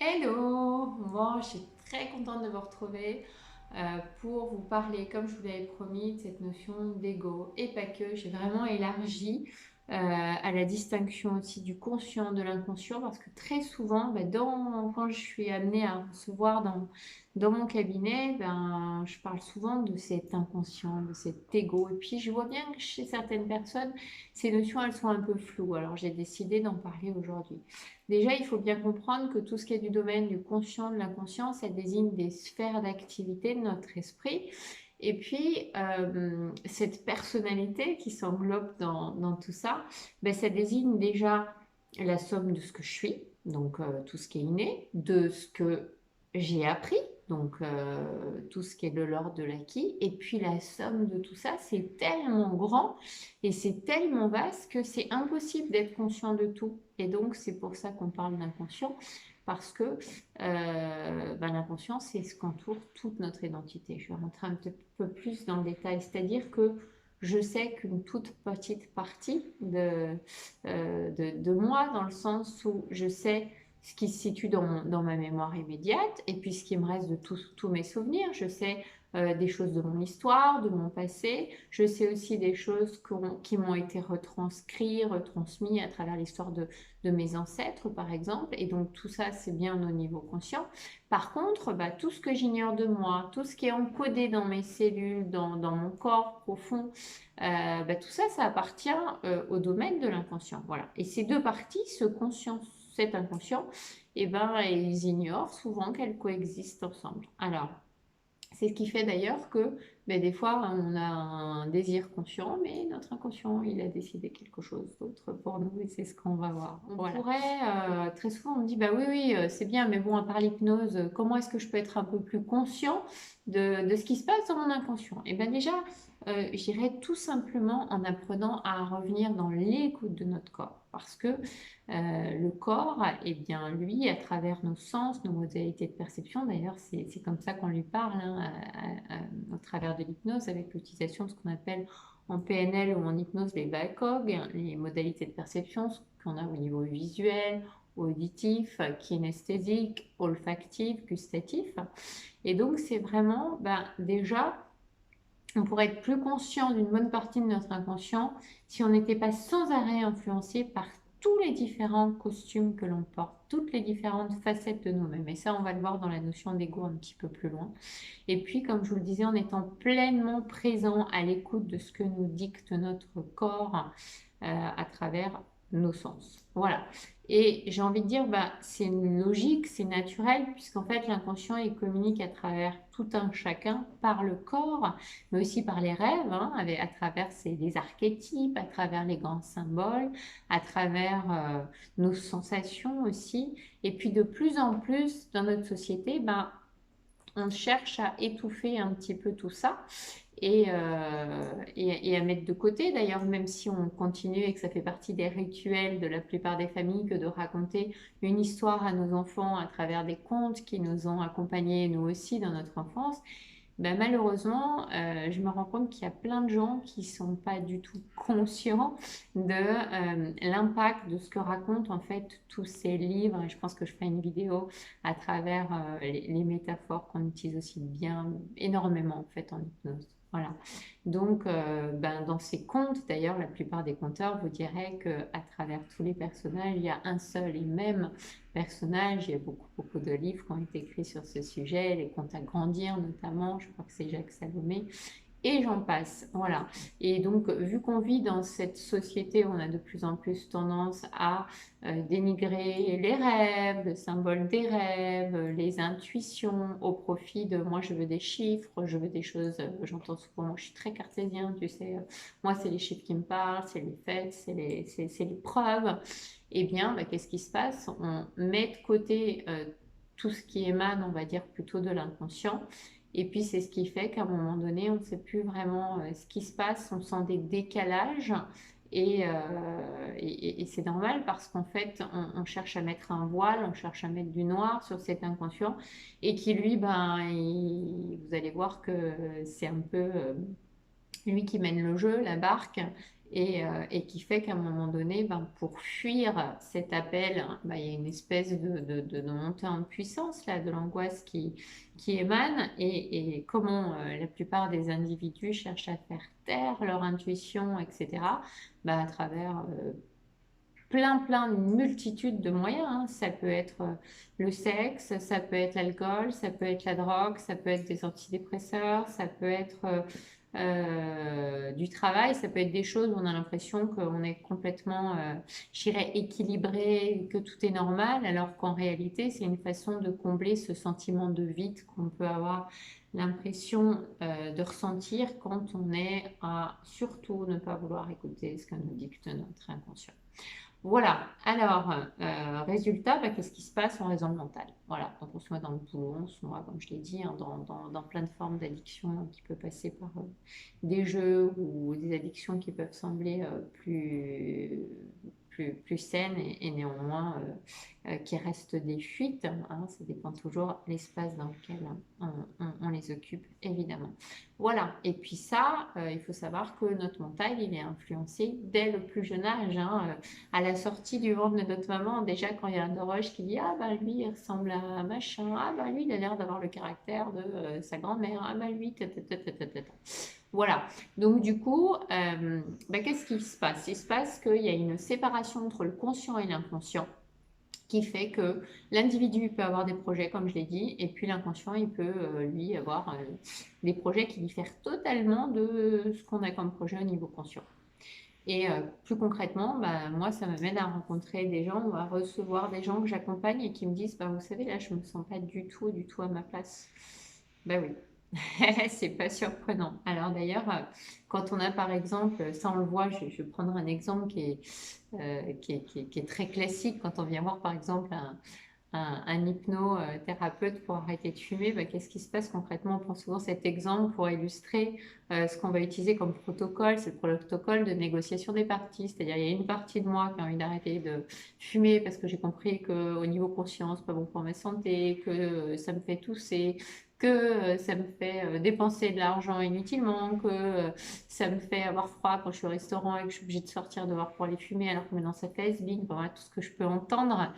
Hello! Bon, je suis très contente de vous retrouver pour vous parler, comme je vous l'avais promis, de cette notion d'ego. Et pas que, j'ai vraiment élargi à la distinction aussi du conscient, de l'inconscient, parce que très souvent, quand je suis amenée à recevoir dans mon cabinet, je parle souvent de cet inconscient, de cet ego. Et puis, je vois bien que chez certaines personnes, ces notions, elles sont un peu floues. Alors, j'ai décidé d'en parler aujourd'hui. Déjà, il faut bien comprendre que tout ce qui est du domaine du conscient, de l'inconscient, ça désigne des sphères d'activité de notre esprit. Et puis, cette personnalité qui s'englobe dans tout ça, ça désigne déjà la somme de ce que je suis, donc tout ce qui est inné, de ce que j'ai appris, donc tout ce qui est de l'ordre de l'acquis, et puis la somme de tout ça, c'est tellement grand et c'est tellement vaste que c'est impossible d'être conscient de tout. Et donc, c'est pour ça qu'on parle d'inconscient, parce que l'inconscient, c'est ce qu'entoure toute notre identité. Je vais rentrer un petit peu plus dans le détail, c'est-à-dire que je sais qu'une toute petite partie de moi, dans le sens où je sais ce qui se situe dans ma mémoire immédiate, et puis ce qui me reste de tous mes souvenirs. Je sais des choses de mon histoire, de mon passé. Je sais aussi des choses qui m'ont été retransmises à travers l'histoire de mes ancêtres, par exemple. Et donc tout ça, c'est bien au niveau conscient. Par contre, tout ce que j'ignore de moi, tout ce qui est encodé dans mes cellules, dans mon corps profond, tout ça, ça appartient au domaine de l'inconscient. Voilà. Et ces deux parties, ce conscient, cet inconscient, ils ignorent souvent qu'elles coexistent ensemble. Alors, c'est ce qui fait d'ailleurs que des fois, on a un désir conscient, mais notre inconscient, il a décidé quelque chose d'autre pour nous et c'est ce qu'on va voir. On pourrait, très souvent, on me dit, bah oui, oui, c'est bien, mais bon, à part l'hypnose, comment est-ce que je peux être un peu plus conscient de ce qui se passe dans mon inconscient? Et bien déjà, j'irais tout simplement en apprenant à revenir dans l'écoute de notre corps. Parce que le corps, eh bien, lui, à travers nos sens, nos modalités de perception, d'ailleurs, c'est comme ça qu'on lui parle, hein, au travers de l'hypnose, avec l'utilisation de ce qu'on appelle en PNL ou en hypnose les BACOG, les modalités de perception, ce qu'on a au niveau visuel, auditif, kinesthésique, olfactif, gustatif. Et donc, c'est vraiment, déjà, on pourrait être plus conscient d'une bonne partie de notre inconscient si on n'était pas sans arrêt influencé par tous les différents costumes que l'on porte, toutes les différentes facettes de nous-mêmes. Et ça, on va le voir dans la notion d'ego un petit peu plus loin. Et puis, comme je vous le disais, en étant pleinement présent à l'écoute de ce que nous dicte notre corps à travers nos sens. Voilà. Et j'ai envie de dire, c'est logique, c'est naturel, puisqu'en fait, l'inconscient, il communique à travers tout un chacun par le corps, mais aussi par les rêves, hein, à travers les archétypes, à travers les grands symboles, à travers nos sensations aussi. Et puis, de plus en plus, dans notre société, on cherche à étouffer un petit peu tout ça et à mettre de côté. D'ailleurs, même si on continue et que ça fait partie des rituels de la plupart des familles que de raconter une histoire à nos enfants à travers des contes qui nous ont accompagnés nous aussi dans notre enfance, malheureusement, je me rends compte qu'il y a plein de gens qui ne sont pas du tout conscients de l'impact de ce que racontent en fait tous ces livres. Et je pense que je ferai une vidéo à travers les métaphores qu'on utilise aussi bien énormément en fait en hypnose. Voilà. Donc, dans ces contes, d'ailleurs, la plupart des conteurs vous diraient qu'à travers tous les personnages, il y a un seul et même personnage. Il y a beaucoup, beaucoup de livres qui ont été écrits sur ce sujet, les contes à grandir notamment, je crois que c'est Jacques Salomé, et j'en passe. Voilà. Et donc, vu qu'on vit dans cette société où on a de plus en plus tendance à dénigrer les rêves, le symbole des rêves, les intuitions au profit de moi, je veux des chiffres, je veux des choses, j'entends souvent, moi je suis très cartésien, tu sais, moi c'est les chiffres qui me parlent, c'est les faits, c'est les preuves. Eh bien, qu'est-ce qui se passe? On met de côté tout ce qui émane, on va dire, plutôt de l'inconscient. Et puis, c'est ce qui fait qu'à un moment donné, on ne sait plus vraiment ce qui se passe, on sent des décalages. Et c'est normal parce qu'en fait, on cherche à mettre un voile, on cherche à mettre du noir sur cet inconscient et qui, lui, vous allez voir que c'est un peu lui qui mène le jeu, la barque, et qui fait qu'à un moment donné, ben, pour fuir cet appel, ben, il y a une espèce de montée en puissance là, de l'angoisse qui émane et comment la plupart des individus cherchent à faire taire leur intuition, etc., ben, à travers une multitude de moyens, hein. Ça peut être le sexe, ça peut être l'alcool, ça peut être la drogue, ça peut être des antidépresseurs, ça peut être du travail, ça peut être des choses où on a l'impression qu'on est complètement, je dirais, équilibré, que tout est normal, alors qu'en réalité, c'est une façon de combler ce sentiment de vide qu'on peut avoir l'impression de ressentir quand on est à surtout ne pas vouloir écouter ce que nous dicte notre inconscient. Voilà, alors, résultat, bah, qu'est-ce qui se passe en raison mentale? Voilà, donc on se met dans le boulot, on se met, comme je l'ai dit, hein, dans plein de formes d'addiction qui peut passer par des jeux ou des addictions qui peuvent sembler plus saines et néanmoins qui restent des fuites, hein. Ça dépend toujours de l'espace dans lequel on les occupe, évidemment. Voilà, et puis ça, il faut savoir que notre mental, il est influencé dès le plus jeune âge, hein, à la sortie du ventre de notre maman, déjà quand il y a un Doroche qui dit ah bah lui il ressemble à machin, ah bah lui il a l'air d'avoir le caractère de sa grand-mère, ah bah lui voilà, donc du coup bah, qu'est-ce qui se passe? Il se passe qu'il y a une séparation entre le conscient et l'inconscient qui fait que l'individu peut avoir des projets, comme je l'ai dit, et puis l'inconscient, il peut, lui, avoir des projets qui diffèrent totalement de ce qu'on a comme projet au niveau conscient. Et plus concrètement, bah, moi, ça m'amène à rencontrer des gens ou à recevoir des gens que j'accompagne et qui me disent, bah, vous savez, là, je ne me sens pas du tout à ma place. Bah oui, c'est pas surprenant. Alors d'ailleurs, quand on a par exemple, ça on le voit, je vais prendre un exemple qui est très classique, quand on vient voir par exemple un hypnothérapeute pour arrêter de fumer, bah, qu'est-ce qui se passe concrètement? On prend souvent cet exemple pour illustrer ce qu'on va utiliser comme protocole, c'est le protocole de négociation des parties. C'est-à-dire, il y a une partie de moi qui a envie d'arrêter de fumer parce que j'ai compris qu'au niveau conscience, pas bon pour ma santé, que ça me fait tousser, que ça me fait dépenser de l'argent inutilement, que ça me fait avoir froid quand je suis au restaurant et que je suis obligée de sortir dehors pour aller fumer alors que maintenant ça fait has-been, voilà tout ce que je peux entendre.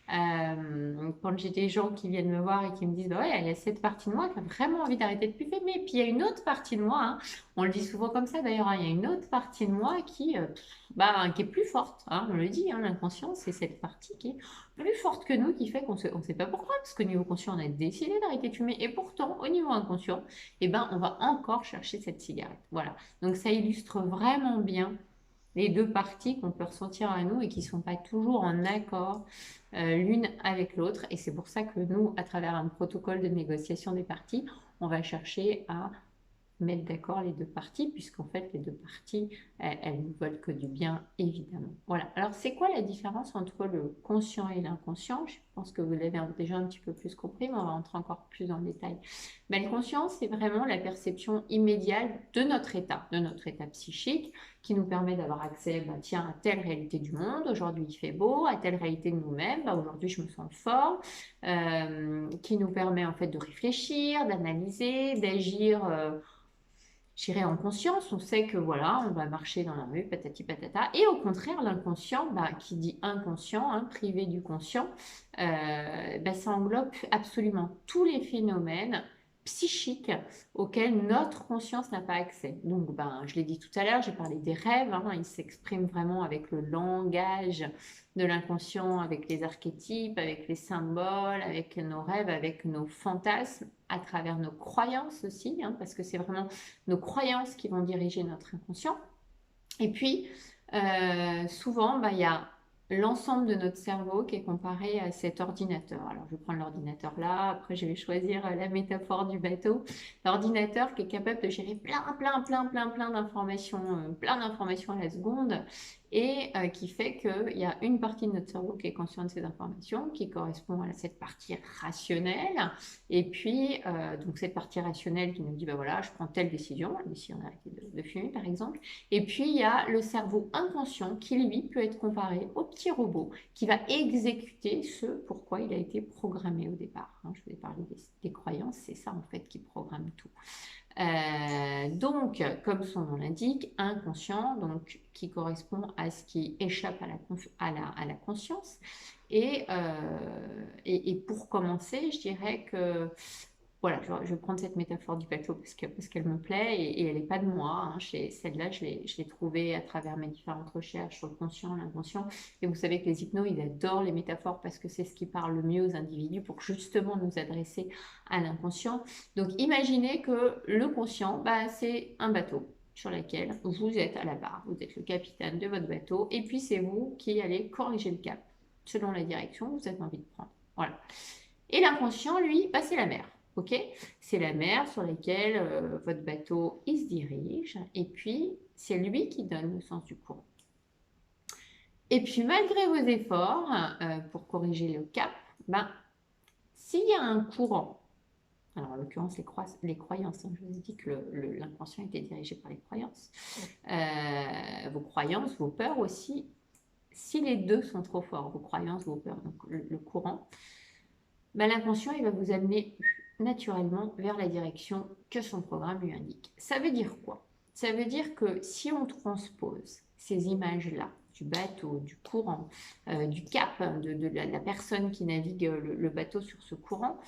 Quand j'ai des gens qui viennent me voir et qui me disent bah ouais, il y a cette partie de moi qui a vraiment envie d'arrêter de fumer, puis il y a une autre partie de moi, hein, on le dit souvent comme ça d'ailleurs, hein, il y a une autre partie de moi qui est plus forte, hein, on le dit, hein, l'inconscient, c'est cette partie qui est plus forte que nous, qui fait qu'on on sait pas pourquoi, parce qu'au niveau conscient, on a décidé d'arrêter de fumer, et pourtant, au niveau inconscient, eh ben, on va encore chercher cette cigarette. Voilà. Donc, ça illustre vraiment bien les deux parties qu'on peut ressentir à nous et qui ne sont pas toujours en accord l'une avec l'autre. Et c'est pour ça que nous, à travers un protocole de négociation des parties, on va chercher à mettre d'accord les deux parties, puisqu'en fait, les deux parties, elles ne veulent que du bien, évidemment. Voilà. Alors, c'est quoi la différence entre le conscient et l'inconscient? Je pense que vous l'avez déjà un petit peu plus compris, mais on va entrer encore plus dans le détail. Mais le conscient, c'est vraiment la perception immédiate de notre état psychique, qui nous permet d'avoir accès, bah, tiens, à telle réalité du monde, aujourd'hui il fait beau, à telle réalité de nous-mêmes, bah, aujourd'hui je me sens fort, qui nous permet en fait de réfléchir, d'analyser, d'agir j'irai en conscience, on sait que voilà, on va marcher dans la rue, patati patata. Et au contraire, l'inconscient, bah, qui dit inconscient, hein, privé du conscient, bah, ça englobe absolument tous les phénomènes psychiques auxquels notre conscience n'a pas accès. Donc, ben, je l'ai dit tout à l'heure, j'ai parlé des rêves, hein, ils s'expriment vraiment avec le langage de l'inconscient, avec les archétypes, avec les symboles, avec nos rêves, avec nos fantasmes, à travers nos croyances aussi, hein, parce que c'est vraiment nos croyances qui vont diriger notre inconscient. Et puis, souvent, bah, il y a l'ensemble de notre cerveau qui est comparé à cet ordinateur. Alors, je vais prendre l'ordinateur là, après je vais choisir la métaphore du bateau. L'ordinateur qui est capable de gérer plein d'informations à la seconde et qui fait qu'il y a une partie de notre cerveau qui est consciente de ces informations, qui correspond à cette partie rationnelle, et puis donc cette partie rationnelle qui nous dit, bah voilà, je prends telle décision, la décision d'arrêter de fumer par exemple, et puis il y a le cerveau inconscient qui lui peut être comparé au petit robot qui va exécuter ce pourquoi il a été programmé au départ, hein. Je vous ai parlé des croyances, c'est ça en fait qui programme tout. Donc, comme son nom l'indique, inconscient, donc qui correspond à ce qui échappe à la conscience. Et pour commencer, je dirais que voilà, je vais prendre cette métaphore du bateau parce qu'elle me plaît et elle n'est pas de moi. Hein. Celle-là, je l'ai trouvée à travers mes différentes recherches sur le conscient, l'inconscient. Et vous savez que les hypnos, ils adorent les métaphores parce que c'est ce qui parle le mieux aux individus pour justement nous adresser à l'inconscient. Donc, imaginez que le conscient, bah, c'est un bateau sur lequel vous êtes à la barre. Vous êtes le capitaine de votre bateau et puis c'est vous qui allez corriger le cap selon la direction que vous avez envie de prendre. Voilà. Et l'inconscient, lui, bah, c'est la mer. Ok, c'est la mer sur laquelle votre bateau il se dirige, et puis c'est lui qui donne le sens du courant. Et puis malgré vos efforts pour corriger le cap, ben, s'il y a un courant, alors en l'occurrence les croyances, hein, je vous ai dit que l'inconscient était dirigé par les croyances, vos croyances, vos peurs aussi, si les deux sont trop forts, vos croyances, vos peurs, donc le courant, ben, l'inconscient il va vous amener naturellement vers la direction que son programme lui indique. Ça veut dire quoi? Ça veut dire que si on transpose ces images-là, du bateau, du courant, du cap, de la personne qui navigue le bateau sur ce courant,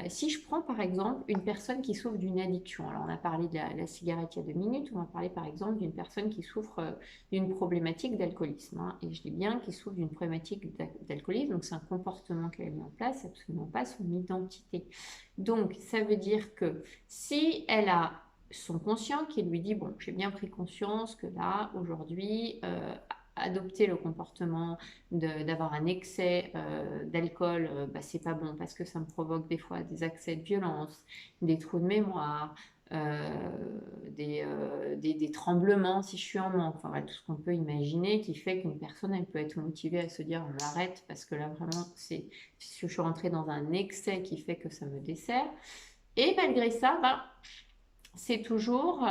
si je prends par exemple une personne qui souffre d'une addiction, alors on a parlé de la cigarette il y a 2 minutes, on va parler par exemple d'une personne qui souffre d'une problématique d'alcoolisme, hein, et je dis bien qu'il souffre d'une problématique d'alcoolisme, donc c'est un comportement qu'elle a mis en place, absolument pas son identité. Donc ça veut dire que si elle a son conscient qui lui dit, bon, j'ai bien pris conscience que là, aujourd'hui, adopter le comportement d'avoir un excès d'alcool, bah, c'est pas bon parce que ça me provoque des fois des accès de violence, des trous de mémoire, des tremblements si je suis en manque, enfin voilà, tout ce qu'on peut imaginer qui fait qu'une personne elle peut être motivée à se dire j'arrête parce que là vraiment je suis rentrée dans un excès qui fait que ça me dessert. Et malgré ça, bah, c'est toujours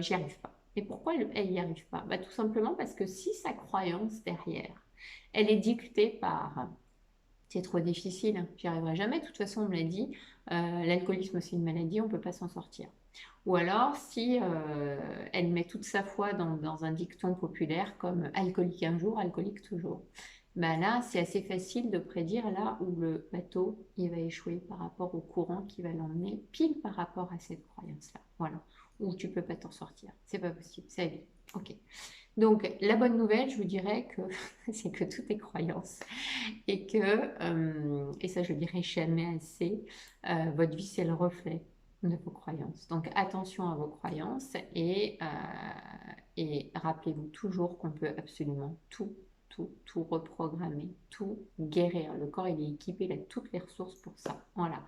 j'y arrive pas. Et pourquoi elle n'y arrive pas? Bah, tout simplement parce que si sa croyance derrière, elle est dictée par c'est trop difficile, j'y arriverai jamais, de toute façon on me l'a dit, l'alcoolisme c'est une maladie, on ne peut pas s'en sortir. Ou alors si elle met toute sa foi dans un dicton populaire comme alcoolique un jour, alcoolique toujours. Ben là, c'est assez facile de prédire là où le bateau il va échouer par rapport au courant qui va l'emmener, pile par rapport à cette croyance-là. Voilà. Où tu peux pas t'en sortir. C'est pas possible, c'est la vie. Ok. Donc, la bonne nouvelle, je vous dirais que c'est que tout est croyance et que, et ça je le dirai jamais assez, votre vie c'est le reflet de vos croyances. Donc, attention à vos croyances et rappelez-vous toujours qu'on peut absolument tout reprogrammer, tout guérir. Le corps, il est équipé, il a toutes les ressources pour ça. Voilà.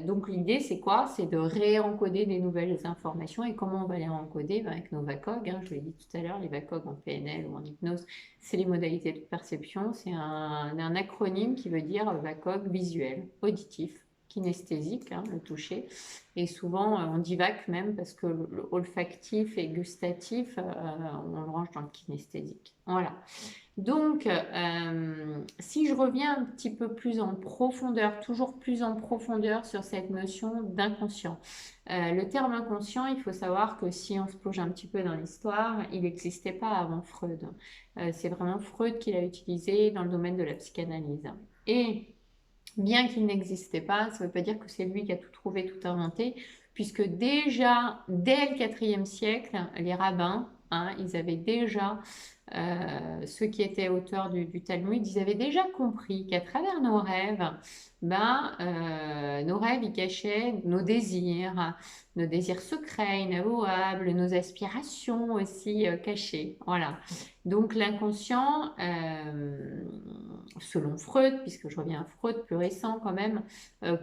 Donc l'idée c'est quoi? C'est de réencoder des nouvelles informations. Et comment on va les réencoder? Ben, avec nos VACOG, hein, je l'ai dit tout à l'heure, les VACOG en PNL ou en hypnose, c'est les modalités de perception. C'est un acronyme qui veut dire VACOG visuel, auditif, kinesthésique, hein, le toucher. Et souvent on dit VAC même parce que le olfactif et gustatif, on le range dans le kinesthésique. Voilà. Donc, si je reviens un petit peu plus en profondeur, toujours plus en profondeur sur cette notion d'inconscient. Le terme inconscient, il faut savoir que si on se plonge un petit peu dans l'histoire, il n'existait pas avant Freud. C'est vraiment Freud qui l'a utilisé dans le domaine de la psychanalyse. Et bien qu'il n'existait pas, ça ne veut pas dire que c'est lui qui a tout trouvé, tout inventé, puisque déjà, dès le IVe siècle, les rabbins, hein, ils avaient déjà ceux qui étaient auteurs du Talmud, ils avaient déjà compris qu'à travers nos rêves, nos rêves, ils cachaient nos désirs secrets, inavouables, nos aspirations aussi cachées. Voilà. Donc l'inconscient, selon Freud, puisque je reviens à Freud plus récent quand même,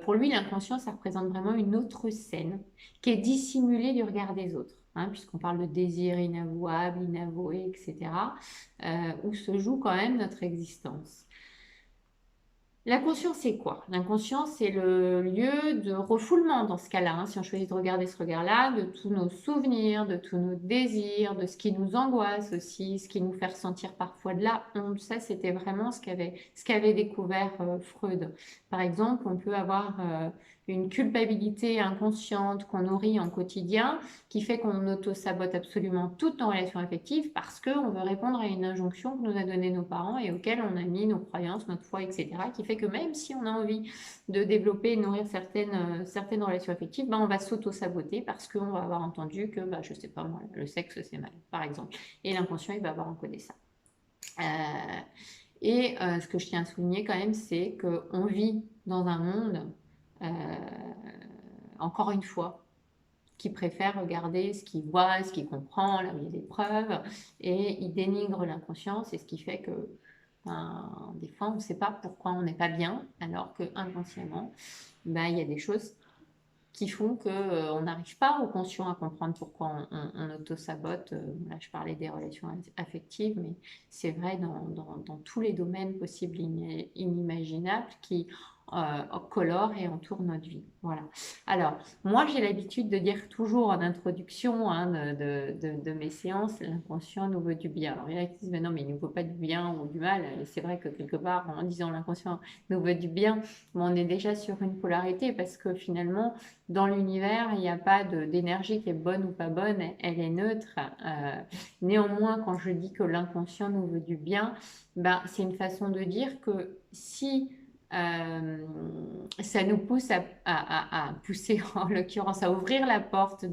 pour lui l'inconscient, ça représente vraiment une autre scène qui est dissimulée du regard des autres. Hein, puisqu'on parle de désir inavouable, inavoué, etc., où se joue quand même notre existence. L'inconscient, c'est quoi? L'inconscient, c'est le lieu de refoulement dans ce cas-là, hein, si on choisit de regarder ce regard-là, de tous nos souvenirs, de tous nos désirs, de ce qui nous angoisse aussi, ce qui nous fait ressentir parfois de la honte. Ça, c'était vraiment ce qu'avait découvert Freud. Par exemple, on peut avoir une culpabilité inconsciente qu'on nourrit en quotidien, qui fait qu'on auto-sabote absolument toutes nos relations affectives parce qu'on veut répondre à une injonction que nous a donnée nos parents et auquel on a mis nos croyances, notre foi, etc. Qui fait que même si on a envie de développer et de nourrir certaines relations affectives, ben on va s'auto-saboter parce qu'on va avoir entendu que, bah, je sais pas moi, le sexe c'est mal, par exemple. Et l'inconscient, il va avoir encodé ça. Ce que je tiens à souligner quand même, c'est qu'on vit dans un monde, euh, encore une fois, qui préfère regarder ce qu'il voit, ce qu'il comprend, là où il y a des preuves, et il dénigre l'inconscient, c'est ce qui fait que ben, des fois on ne sait pas pourquoi on n'est pas bien, alors que inconsciemment, ben, il y a des choses qui font qu'on n'arrive pas au conscient à comprendre pourquoi on auto-sabote. Là, je parlais des relations affectives, mais c'est vrai dans tous les domaines possibles et inimaginables qui colorent et entourent notre vie. Voilà. Alors, moi, j'ai l'habitude de dire toujours en introduction hein, de mes séances, l'inconscient nous veut du bien. Alors, il y en a qui disent, mais non, mais il ne nous veut pas du bien ou du mal. Et c'est vrai que quelque part, en disant l'inconscient nous veut du bien, on est déjà sur une polarité parce que finalement, dans l'univers, il n'y a pas d'énergie qui est bonne ou pas bonne, elle est neutre. Néanmoins, quand je dis que l'inconscient nous veut du bien, ben, c'est une façon de dire que si ça nous pousse à pousser, en l'occurrence, à ouvrir la porte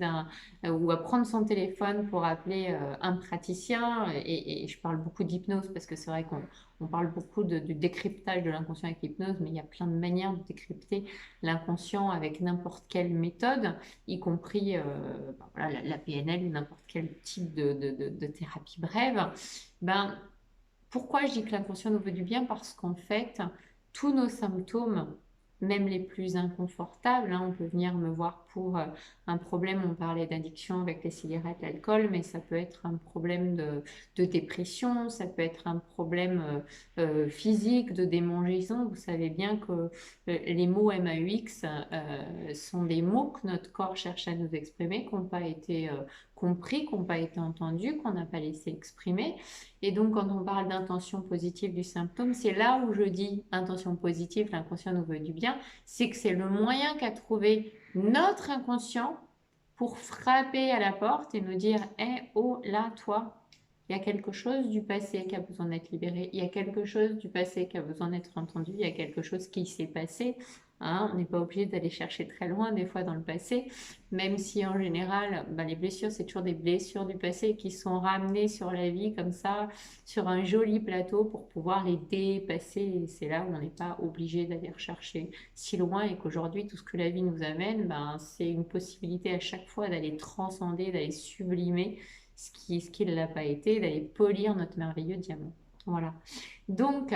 ou à prendre son téléphone pour appeler un praticien, et je parle beaucoup d'hypnose parce que c'est vrai qu'on parle beaucoup du décryptage de l'inconscient avec l'hypnose, mais il y a plein de manières de décrypter l'inconscient avec n'importe quelle méthode, y compris ben voilà, la PNL ou n'importe quel type de thérapie brève. Ben, pourquoi je dis que l'inconscient nous veut du bien? Parce qu'en fait, tous nos symptômes, même les plus inconfortables, hein, on peut venir me voir pour un problème, on parlait d'addiction avec les cigarettes, l'alcool, mais ça peut être un problème de dépression, ça peut être un problème physique, de démangeaison. Vous savez bien que les mots MAUX sont des mots que notre corps cherche à nous exprimer, qui n'ont pas été compris, qui n'ont pas été entendus, qu'on n'a pas laissé exprimer. Et donc, quand on parle d'intention positive du symptôme, c'est là où je dis intention positive, l'inconscient nous veut du bien, c'est que c'est le moyen qu'a trouvé notre inconscient pour frapper à la porte et nous dire, hé, oh, là, toi, il y a quelque chose du passé qui a besoin d'être libéré, il y a quelque chose du passé qui a besoin d'être entendu, il y a quelque chose qui s'est passé. Hein, on n'est pas obligé d'aller chercher très loin des fois dans le passé, même si en général, bah, les blessures, c'est toujours des blessures du passé qui sont ramenées sur la vie comme ça, sur un joli plateau pour pouvoir les dépasser. Et c'est là où on n'est pas obligé d'aller rechercher si loin et qu'aujourd'hui, tout ce que la vie nous amène, ben, c'est une possibilité à chaque fois d'aller transcender, d'aller sublimer ce qui ne l'a pas été, d'aller polir notre merveilleux diamant. Voilà. Donc,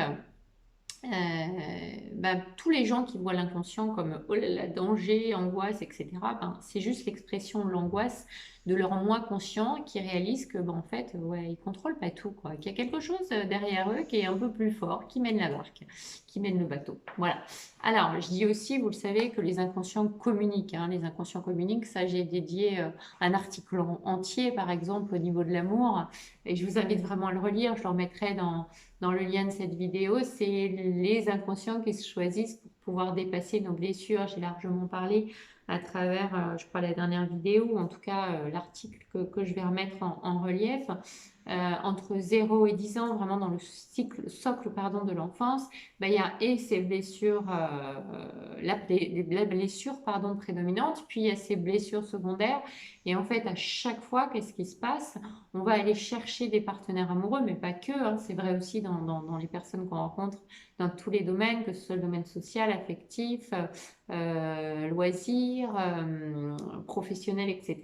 tous les gens qui voient l'inconscient comme oh là là, danger, angoisse, etc., ben, c'est juste l'expression de l'angoisse de leur moi conscient qui réalise que ben, en fait, ouais, ils ne contrôlent pas tout, quoi, qu'il y a quelque chose derrière eux qui est un peu plus fort, qui mène la barque, qui mène le bateau. Voilà. Alors, je dis aussi, vous le savez, que les inconscients communiquent. Hein, les inconscients communiquent, ça j'ai dédié un article entier, par exemple, au niveau de l'amour, et je vous invite vraiment à le relire, je le remettrai dans le lien de cette vidéo, c'est les inconscients qui se choisissent pour pouvoir dépasser nos blessures. J'ai largement parlé à travers, je crois, la dernière vidéo, ou en tout cas l'article que je vais remettre en relief. Entre 0 et 10 ans, vraiment dans le socle pardon, de l'enfance, ben, il y a et ces blessures, la blessure pardon, prédominante, puis il y a ces blessures secondaires. Et en fait, à chaque fois, qu'est-ce qui se passe? On va aller chercher des partenaires amoureux, mais pas que. Hein, c'est vrai aussi dans les personnes qu'on rencontre dans tous les domaines, que ce soit le domaine social, affectif, loisirs, professionnel, etc.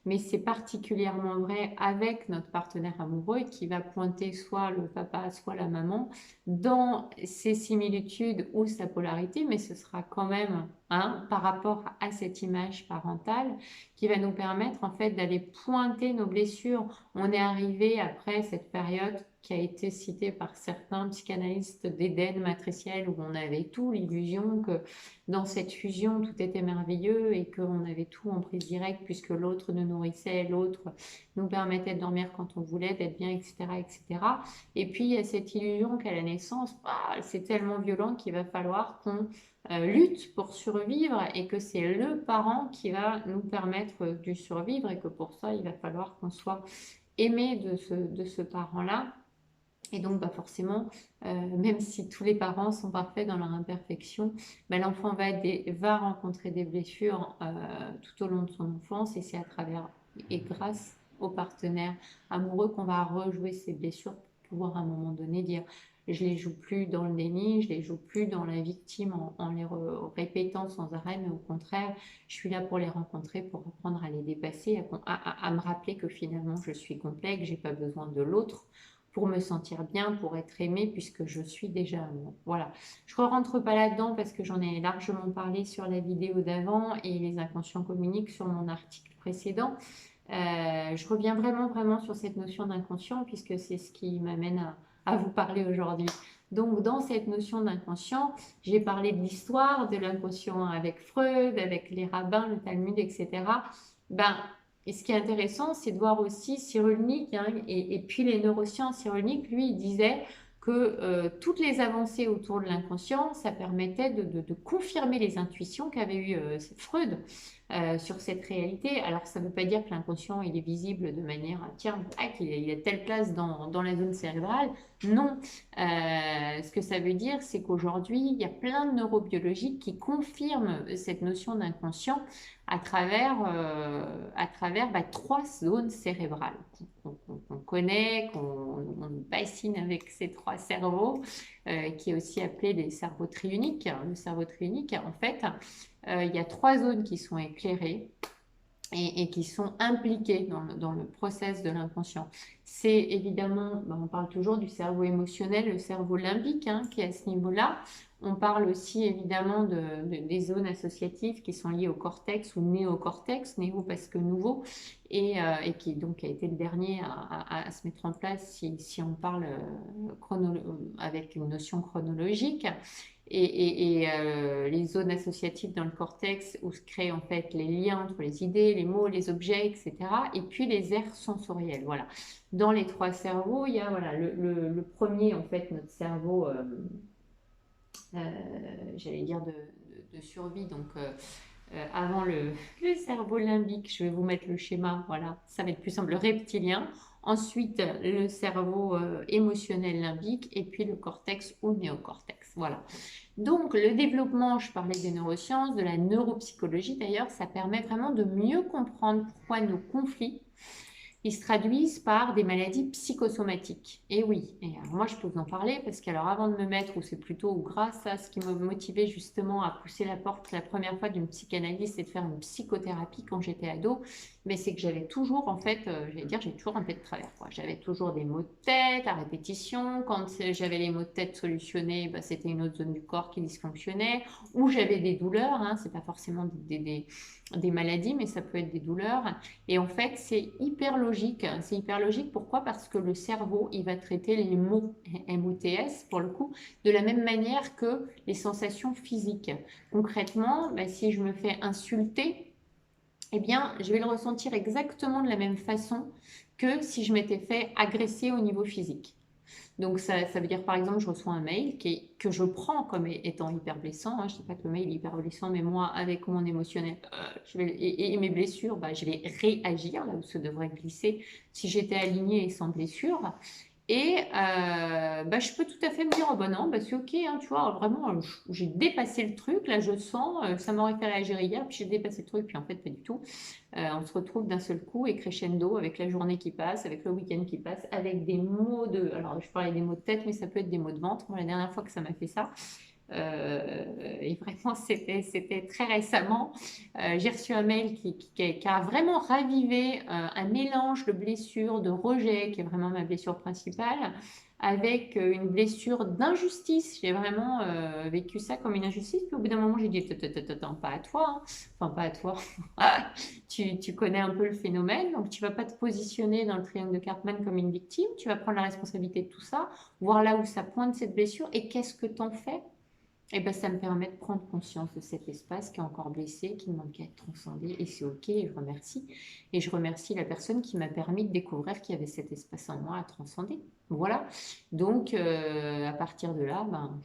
Mais c'est particulièrement vrai avec notre partenaire amoureux qui va pointer soit le papa, soit la maman dans ses similitudes ou sa polarité, mais ce sera quand même hein, par rapport à cette image parentale qui va nous permettre en fait d'aller pointer nos blessures. On est arrivé après cette période qui a été citée par certains psychanalystes d'Éden matriciel où on avait tout, l'illusion que dans cette fusion tout était merveilleux et qu'on avait tout en prise directe puisque l'autre nous nourrissait, l'autre nous permettait de dormir quand on voulait, d'être bien, etc., etc. Et puis il y a cette illusion qu'à la naissance, c'est tellement violent qu'il va falloir qu'on lutte pour survivre et que c'est le parent qui va nous permettre de survivre et que pour ça, il va falloir qu'on soit aimé de ce parent-là. Et donc, bah forcément, même si tous les parents sont parfaits dans leur imperfection, bah, l'enfant va rencontrer des blessures tout au long de son enfance et c'est à travers et grâce aux partenaires amoureux qu'on va rejouer ces blessures pour pouvoir à un moment donné dire je les joue plus dans le déni, je les joue plus dans la victime en les répétant sans arrêt, mais au contraire, je suis là pour les rencontrer, pour apprendre à les dépasser, à me rappeler que finalement je suis complet, que j'ai pas besoin de l'autre pour me sentir bien, pour être aimée, puisque je suis déjà amour. Voilà. Je ne rentre pas là-dedans parce que j'en ai largement parlé sur la vidéo d'avant et les inconscients communiquent sur mon article précédent. Je reviens vraiment sur cette notion d'inconscient puisque c'est ce qui m'amène à vous parler aujourd'hui. Donc, dans cette notion d'inconscient, j'ai parlé de l'histoire de l'inconscient avec Freud, avec les rabbins, le Talmud, etc. Ben, et ce qui est intéressant, c'est de voir aussi Cyrulnik, hein, et puis les neurosciences. Cyrulnik, lui, il disait que toutes les avancées autour de l'inconscient, ça permettait de confirmer les intuitions qu'avait eues Freud sur cette réalité. Alors, ça ne veut pas dire que l'inconscient, il est visible de manière, tiens, il a telle place dans la zone cérébrale. Non. Ce que ça veut dire, c'est qu'aujourd'hui, il y a plein de neurobiologies qui confirment cette notion d'inconscient à travers trois zones cérébrales qu'on connaît, qu'on bassine avec ces trois cerveaux, qui est aussi appelé les cerveaux triuniques. Le cerveau triunique, en fait, il y a trois zones qui sont éclairées et qui sont impliquées dans le process de l'inconscient. C'est évidemment, on parle toujours du cerveau émotionnel, le cerveau limbique, hein, qui est à ce niveau-là. On parle aussi évidemment des zones associatives qui sont liées au cortex ou néocortex, néo parce que nouveau, et qui donc a été le dernier à se mettre en place si on parle avec une notion chronologique. Les zones associatives dans le cortex où se créent en fait les liens entre les idées, les mots, les objets, etc. Et puis les aires sensorielles. Voilà. Dans les trois cerveaux, il y a voilà, le premier, en fait, notre cerveau, j'allais dire de survie, donc avant le cerveau limbique, je vais vous mettre le schéma, voilà, ça va être plus simple, le reptilien. Ensuite, le cerveau émotionnel limbique et puis le cortex ou néocortex. Voilà. Donc, le développement, je parlais des neurosciences, de la neuropsychologie d'ailleurs, ça permet vraiment de mieux comprendre pourquoi nos conflits ils se traduisent par des maladies psychosomatiques. Et oui, et alors moi je peux vous en parler parce qu'alors avant de me mettre, ou c'est plutôt grâce à ce qui m'a motivé justement à pousser la porte la première fois d'une psychanalyse et de faire une psychothérapie quand j'étais ado, mais c'est que j'avais toujours en fait, j'allais dire, j'ai toujours un peu de travers, quoi. J'avais toujours des maux de tête à répétition. Quand j'avais les maux de tête solutionnés, bah, c'était une autre zone du corps qui dysfonctionnait, ou j'avais des douleurs, hein, c'est pas forcément des maladies, mais ça peut être des douleurs. Et en fait, c'est hyper logique. C'est hyper logique. Pourquoi? Parce que le cerveau, il va traiter les mots, MOTS pour le coup, de la même manière que les sensations physiques. Concrètement, bah, si je me fais insulter, eh bien, je vais le ressentir exactement de la même façon que si je m'étais fait agresser au niveau physique. Donc, ça veut dire, par exemple, je reçois un mail que je prends comme étant hyper blessant. Hein. Je ne dis pas que le mail est hyper blessant, mais moi, avec mon émotionnel et mes blessures, bah, je vais réagir là où ça devrait glisser si j'étais alignée et sans blessure. Et bah, je peux tout à fait me dire, oh, bah non, bah, c'est ok, hein, tu vois, vraiment, j'ai dépassé le truc, là je sens, ça m'aurait fait réagir hier, puis j'ai dépassé le truc, puis en fait, pas du tout. On se retrouve d'un seul coup et crescendo avec la journée qui passe, avec le week-end qui passe, avec des maux de. Alors, je parlais des maux de tête, mais ça peut être des maux de ventre. Moi, la dernière fois que ça m'a fait ça, Et vraiment, c'était très récemment. J'ai reçu un mail qui a vraiment ravivé un mélange de blessures, de rejet, qui est vraiment ma blessure principale, avec une blessure d'injustice. J'ai vraiment vécu ça comme une injustice. Puis au bout d'un moment, j'ai dit, attends, pas à toi, hein. Enfin, pas à toi. Tu connais un peu le phénomène, donc tu vas pas te positionner dans le triangle de Cartman comme une victime. Tu vas prendre la responsabilité de tout ça, voir là où ça pointe cette blessure et qu'est-ce que t'en fais. Et ben, ça me permet de prendre conscience de cet espace qui est encore blessé, qui demande qu'à être transcendé, et c'est ok, et je remercie. Et je remercie la personne qui m'a permis de découvrir qu'il y avait cet espace en moi à transcender. Voilà. Donc, à partir de là, ben,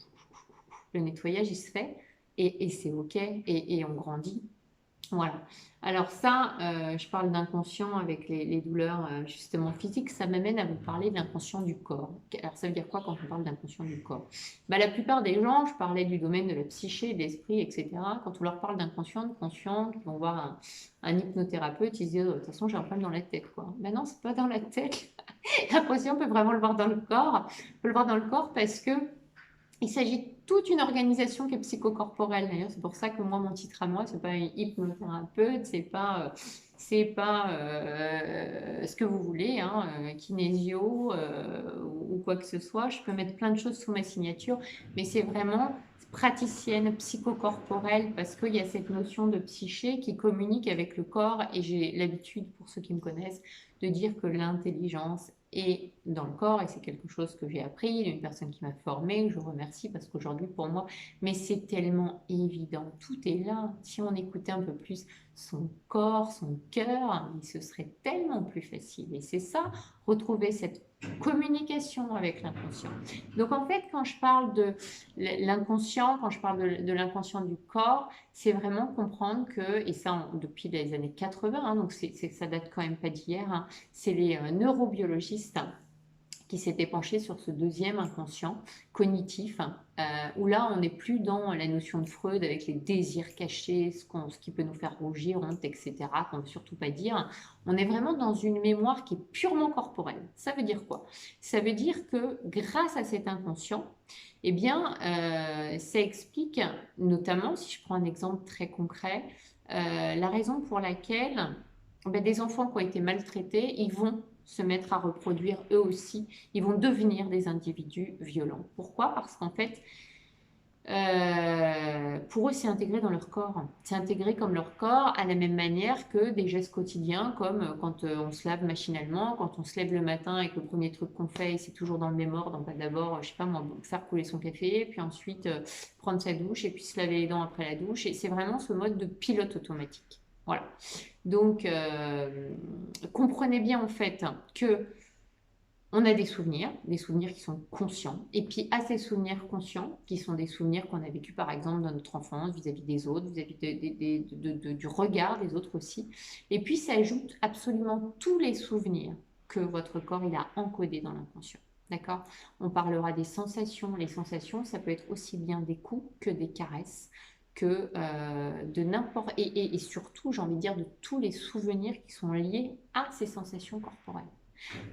le nettoyage, il se fait, et c'est ok, et on grandit. Voilà. Alors ça, je parle d'inconscient avec les douleurs justement physiques. Ça m'amène à vous parler de l'inconscient du corps. Alors ça veut dire quoi quand on parle d'inconscient du corps? Bah, la plupart des gens, je parlais du domaine de la psyché, de l'esprit, etc. Quand on leur parle d'inconscient, de conscient, qu'ils vont voir un hypnothérapeute, ils se disent, de toute façon, j'ai un problème dans la tête, quoi. Ben non, c'est pas dans la tête. L'inconscient, on peut vraiment le voir dans le corps. On peut le voir dans le corps parce que il s'agit de toute une organisation qui est psychocorporelle. D'ailleurs, c'est pour ça que moi, mon titre à moi, c'est pas hypnothérapeute, c'est pas ce que vous voulez, hein, kinésio ou quoi que ce soit. Je peux mettre plein de choses sous ma signature, mais c'est vraiment praticienne psychocorporelle parce qu'il y a cette notion de psyché qui communique avec le corps et j'ai l'habitude, pour ceux qui me connaissent, de dire que l'intelligence est dans le corps et c'est quelque chose que j'ai appris, une personne qui m'a formée, je remercie parce qu'aujourd'hui pour moi, mais c'est tellement évident, tout est là. Si on écoutait un peu plus son corps, son cœur, ce serait tellement plus facile. Et c'est ça, retrouver cette communication avec l'inconscient. Donc en fait, quand je parle de l'inconscient, quand je parle de l'inconscient du corps, c'est vraiment comprendre que, et ça depuis les années 80, hein, donc ça date quand même pas d'hier, hein, c'est les neurobiologistes qui s'étaient penchés sur ce deuxième inconscient cognitif, où là, on n'est plus dans la notion de Freud avec les désirs cachés, ce qui peut nous faire rougir, honte, etc., qu'on ne veut surtout pas dire. On est vraiment dans une mémoire qui est purement corporelle. Ça veut dire quoi? Ça veut dire que grâce à cet inconscient, eh bien, ça explique, notamment, si je prends un exemple très concret, la raison pour laquelle des enfants qui ont été maltraités, ils vont se mettre à reproduire eux aussi, ils vont devenir des individus violents. Pourquoi? Parce qu'en fait, pour eux, c'est intégré dans leur corps. C'est intégré comme leur corps à la même manière que des gestes quotidiens, comme quand on se lave machinalement, quand on se lève le matin et que le premier truc qu'on fait, c'est toujours dans le même ordre. Donc, d'abord, je sais pas moi, faire couler son café, puis ensuite prendre sa douche et puis se laver les dents après la douche. Et c'est vraiment ce mode de pilote automatique. Voilà. Donc, comprenez bien en fait que on a des souvenirs qui sont conscients. Et puis, à ces souvenirs conscients, qui sont des souvenirs qu'on a vécus, par exemple, dans notre enfance, vis-à-vis des autres, vis-à-vis du regard des autres aussi. Et puis, ça ajoute absolument tous les souvenirs que votre corps il a encodés dans l'inconscient. D'accord? On parlera des sensations. Les sensations, ça peut être aussi bien des coups que des caresses, que de n'importe... Et surtout, j'ai envie de dire, de tous les souvenirs qui sont liés à ces sensations corporelles.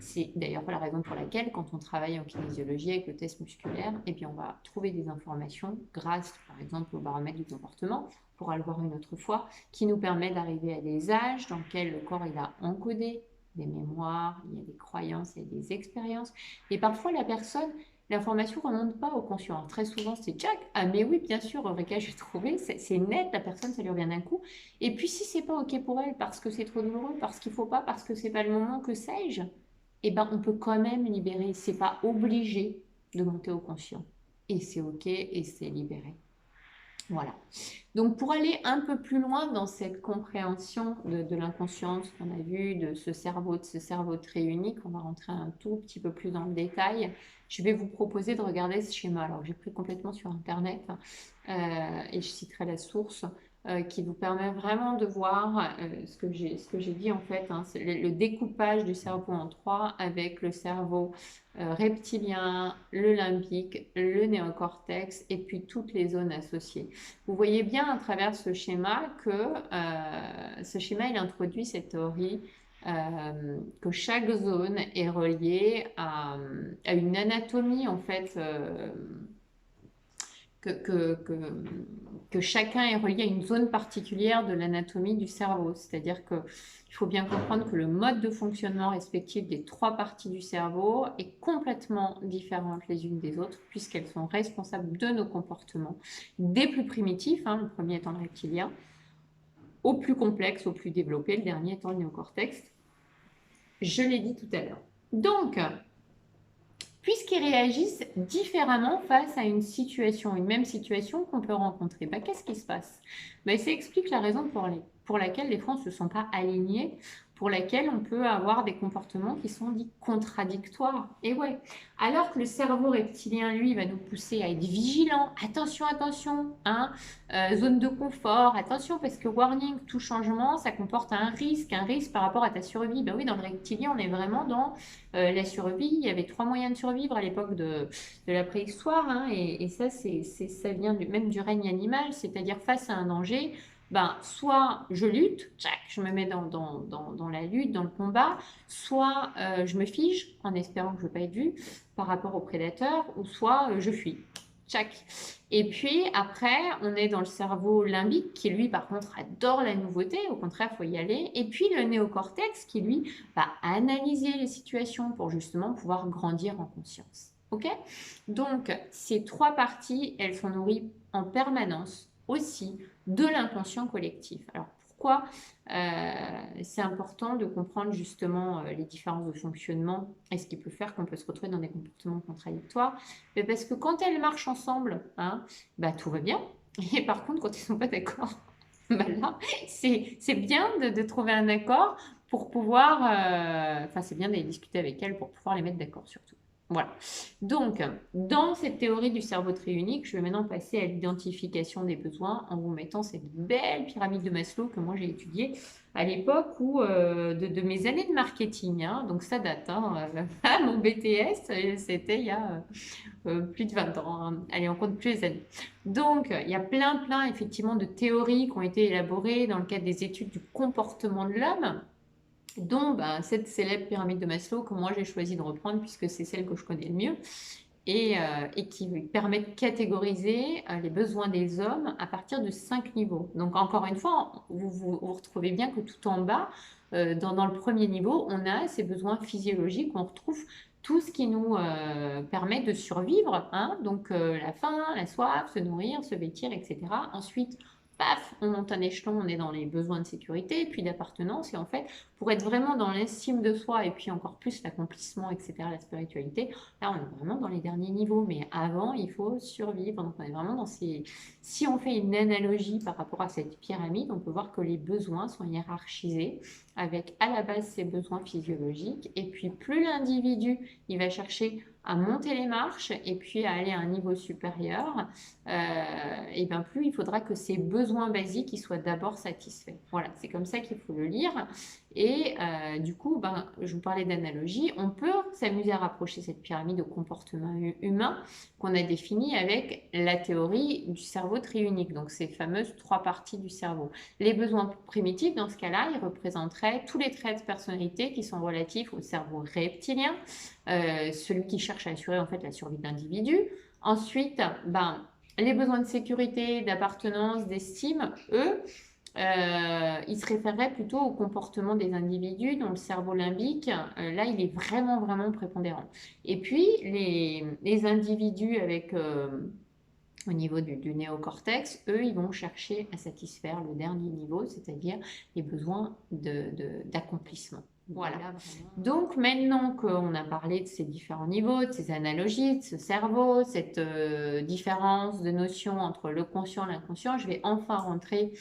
C'est d'ailleurs la raison pour laquelle, quand on travaille en kinésiologie avec le test musculaire, eh bien, on va trouver des informations grâce, par exemple, au baromètre du comportement, on pourra le voir une autre fois, qui nous permet d'arriver à des âges dans lesquels le corps il a encodé des mémoires, il y a des croyances, il y a des expériences. Et parfois, la personne, l'information ne remonte pas au conscient. Alors, très souvent, c'est tchac, ah mais oui, bien sûr, Eureka, j'ai trouvé, c'est net, la personne, ça lui revient d'un coup. Et puis, si c'est pas OK pour elle, parce que c'est trop douloureux, parce qu'il faut pas, parce que c'est pas le moment, que sais-je, eh ben, on peut quand même libérer. C'est pas obligé de monter au conscient. Et c'est OK et c'est libéré. Voilà. Donc, pour aller un peu plus loin dans cette compréhension de l'inconscience qu'on a vu, de ce cerveau très unique, on va rentrer un tout petit peu plus dans le détail. Je vais vous proposer de regarder ce schéma. Alors, j'ai pris complètement sur Internet et je citerai la source qui vous permet vraiment de voir ce que j'ai dit en fait. Hein, c'est le découpage du cerveau en trois avec le cerveau reptilien, le limbique, le néocortex et puis toutes les zones associées. Vous voyez bien à travers ce schéma que ce schéma il introduit cette théorie que chaque zone est reliée à une anatomie en fait que chacun est relié à une zone particulière de l'anatomie du cerveau. C'est-à-dire qu'il faut bien comprendre que le mode de fonctionnement respectif des trois parties du cerveau est complètement différente les unes des autres, puisqu'elles sont responsables de nos comportements, des plus primitifs, le premier étant le reptilien, au plus complexe, au plus développé, le dernier étant le néocortex. Je l'ai dit tout à l'heure. Donc, puisqu'ils réagissent différemment face à une situation, une même situation qu'on peut rencontrer, qu'est-ce qui se passe? Ça explique la raison pour laquelle les fois on ne se sent pas alignés, pour laquelle on peut avoir des comportements qui sont dits contradictoires. Et ouais, alors que le cerveau reptilien, lui, va nous pousser à être vigilant, attention, attention, zone de confort, attention, parce que warning, tout changement, ça comporte un risque par rapport à ta survie. Oui, dans le reptilien, on est vraiment dans la survie. Il y avait trois moyens de survivre à l'époque de la préhistoire, et ça, ça vient même du règne animal, c'est-à-dire face à un danger, soit je lutte, je me mets dans la lutte, dans le combat, soit je me fige en espérant que je ne vais pas être vue par rapport au prédateur, ou soit je fuis. Et puis après, on est dans le cerveau limbique qui, lui, par contre, adore la nouveauté. Au contraire, il faut y aller. Et puis le néocortex qui, lui, va analyser les situations pour justement pouvoir grandir en conscience. Ok? Donc, ces trois parties, elles sont nourries en permanence aussi de l'inconscient collectif. Alors, pourquoi c'est important de comprendre justement les différences de fonctionnement et ce qui peut faire qu'on peut se retrouver dans des comportements contradictoires? Parce que quand elles marchent ensemble, tout va bien. Et par contre, quand ils ne sont pas d'accord, là, c'est bien de trouver un accord pour pouvoir... c'est bien d'aller discuter avec elles pour pouvoir les mettre d'accord surtout. Voilà. Donc, dans cette théorie du cerveau triunique, je vais maintenant passer à l'identification des besoins en vous mettant cette belle pyramide de Maslow que moi j'ai étudiée à l'époque de mes années de marketing. Donc, ça date. Mon BTS, c'était il y a plus de 20 ans. Allez, on compte plus les années. Donc, il y a plein, effectivement, de théories qui ont été élaborées dans le cadre des études du comportement de l'homme, dont cette célèbre pyramide de Maslow que moi j'ai choisi de reprendre puisque c'est celle que je connais le mieux et qui permet de catégoriser les besoins des hommes à partir de 5 niveaux. Donc encore une fois, vous retrouvez bien que tout en bas, dans le premier niveau, on a ces besoins physiologiques, on retrouve tout ce qui nous permet de survivre, donc la faim, la soif, se nourrir, se vêtir, etc. Ensuite, paf, on monte un échelon, on est dans les besoins de sécurité, puis d'appartenance. Et en fait, pour être vraiment dans l'estime de soi et puis encore plus l'accomplissement, etc., la spiritualité, là, on est vraiment dans les derniers niveaux. Mais avant, il faut survivre. Donc, on est vraiment dans ces... Si on fait une analogie par rapport à cette pyramide, on peut voir que les besoins sont hiérarchisés avec à la base ses besoins physiologiques. Et puis, plus l'individu, il va chercher à monter les marches et puis à aller à un niveau supérieur, et bien plus il faudra que ces besoins basiques ils soient d'abord satisfaits. Voilà, c'est comme ça qu'il faut le lire. Et du coup, je vous parlais d'analogie, on peut s'amuser à rapprocher cette pyramide au comportement humain qu'on a défini avec la théorie du cerveau triunique, donc ces fameuses trois parties du cerveau. Les besoins primitifs, dans ce cas-là, ils représenteraient tous les traits de personnalité qui sont relatifs au cerveau reptilien, celui qui cherche à assurer en fait la survie de l'individu. Ensuite, les besoins de sécurité, d'appartenance, d'estime, eux, ils se référeraient plutôt au comportement des individus dont le cerveau limbique, là, il est vraiment, vraiment prépondérant. Et puis, les individus avec... au niveau du néocortex, eux, ils vont chercher à satisfaire le dernier niveau, c'est-à-dire les besoins d'accomplissement. Voilà. Donc maintenant qu'on a parlé de ces différents niveaux, de ces analogies, de ce cerveau, cette différence de notion entre le conscient et l'inconscient, je vais enfin rentrer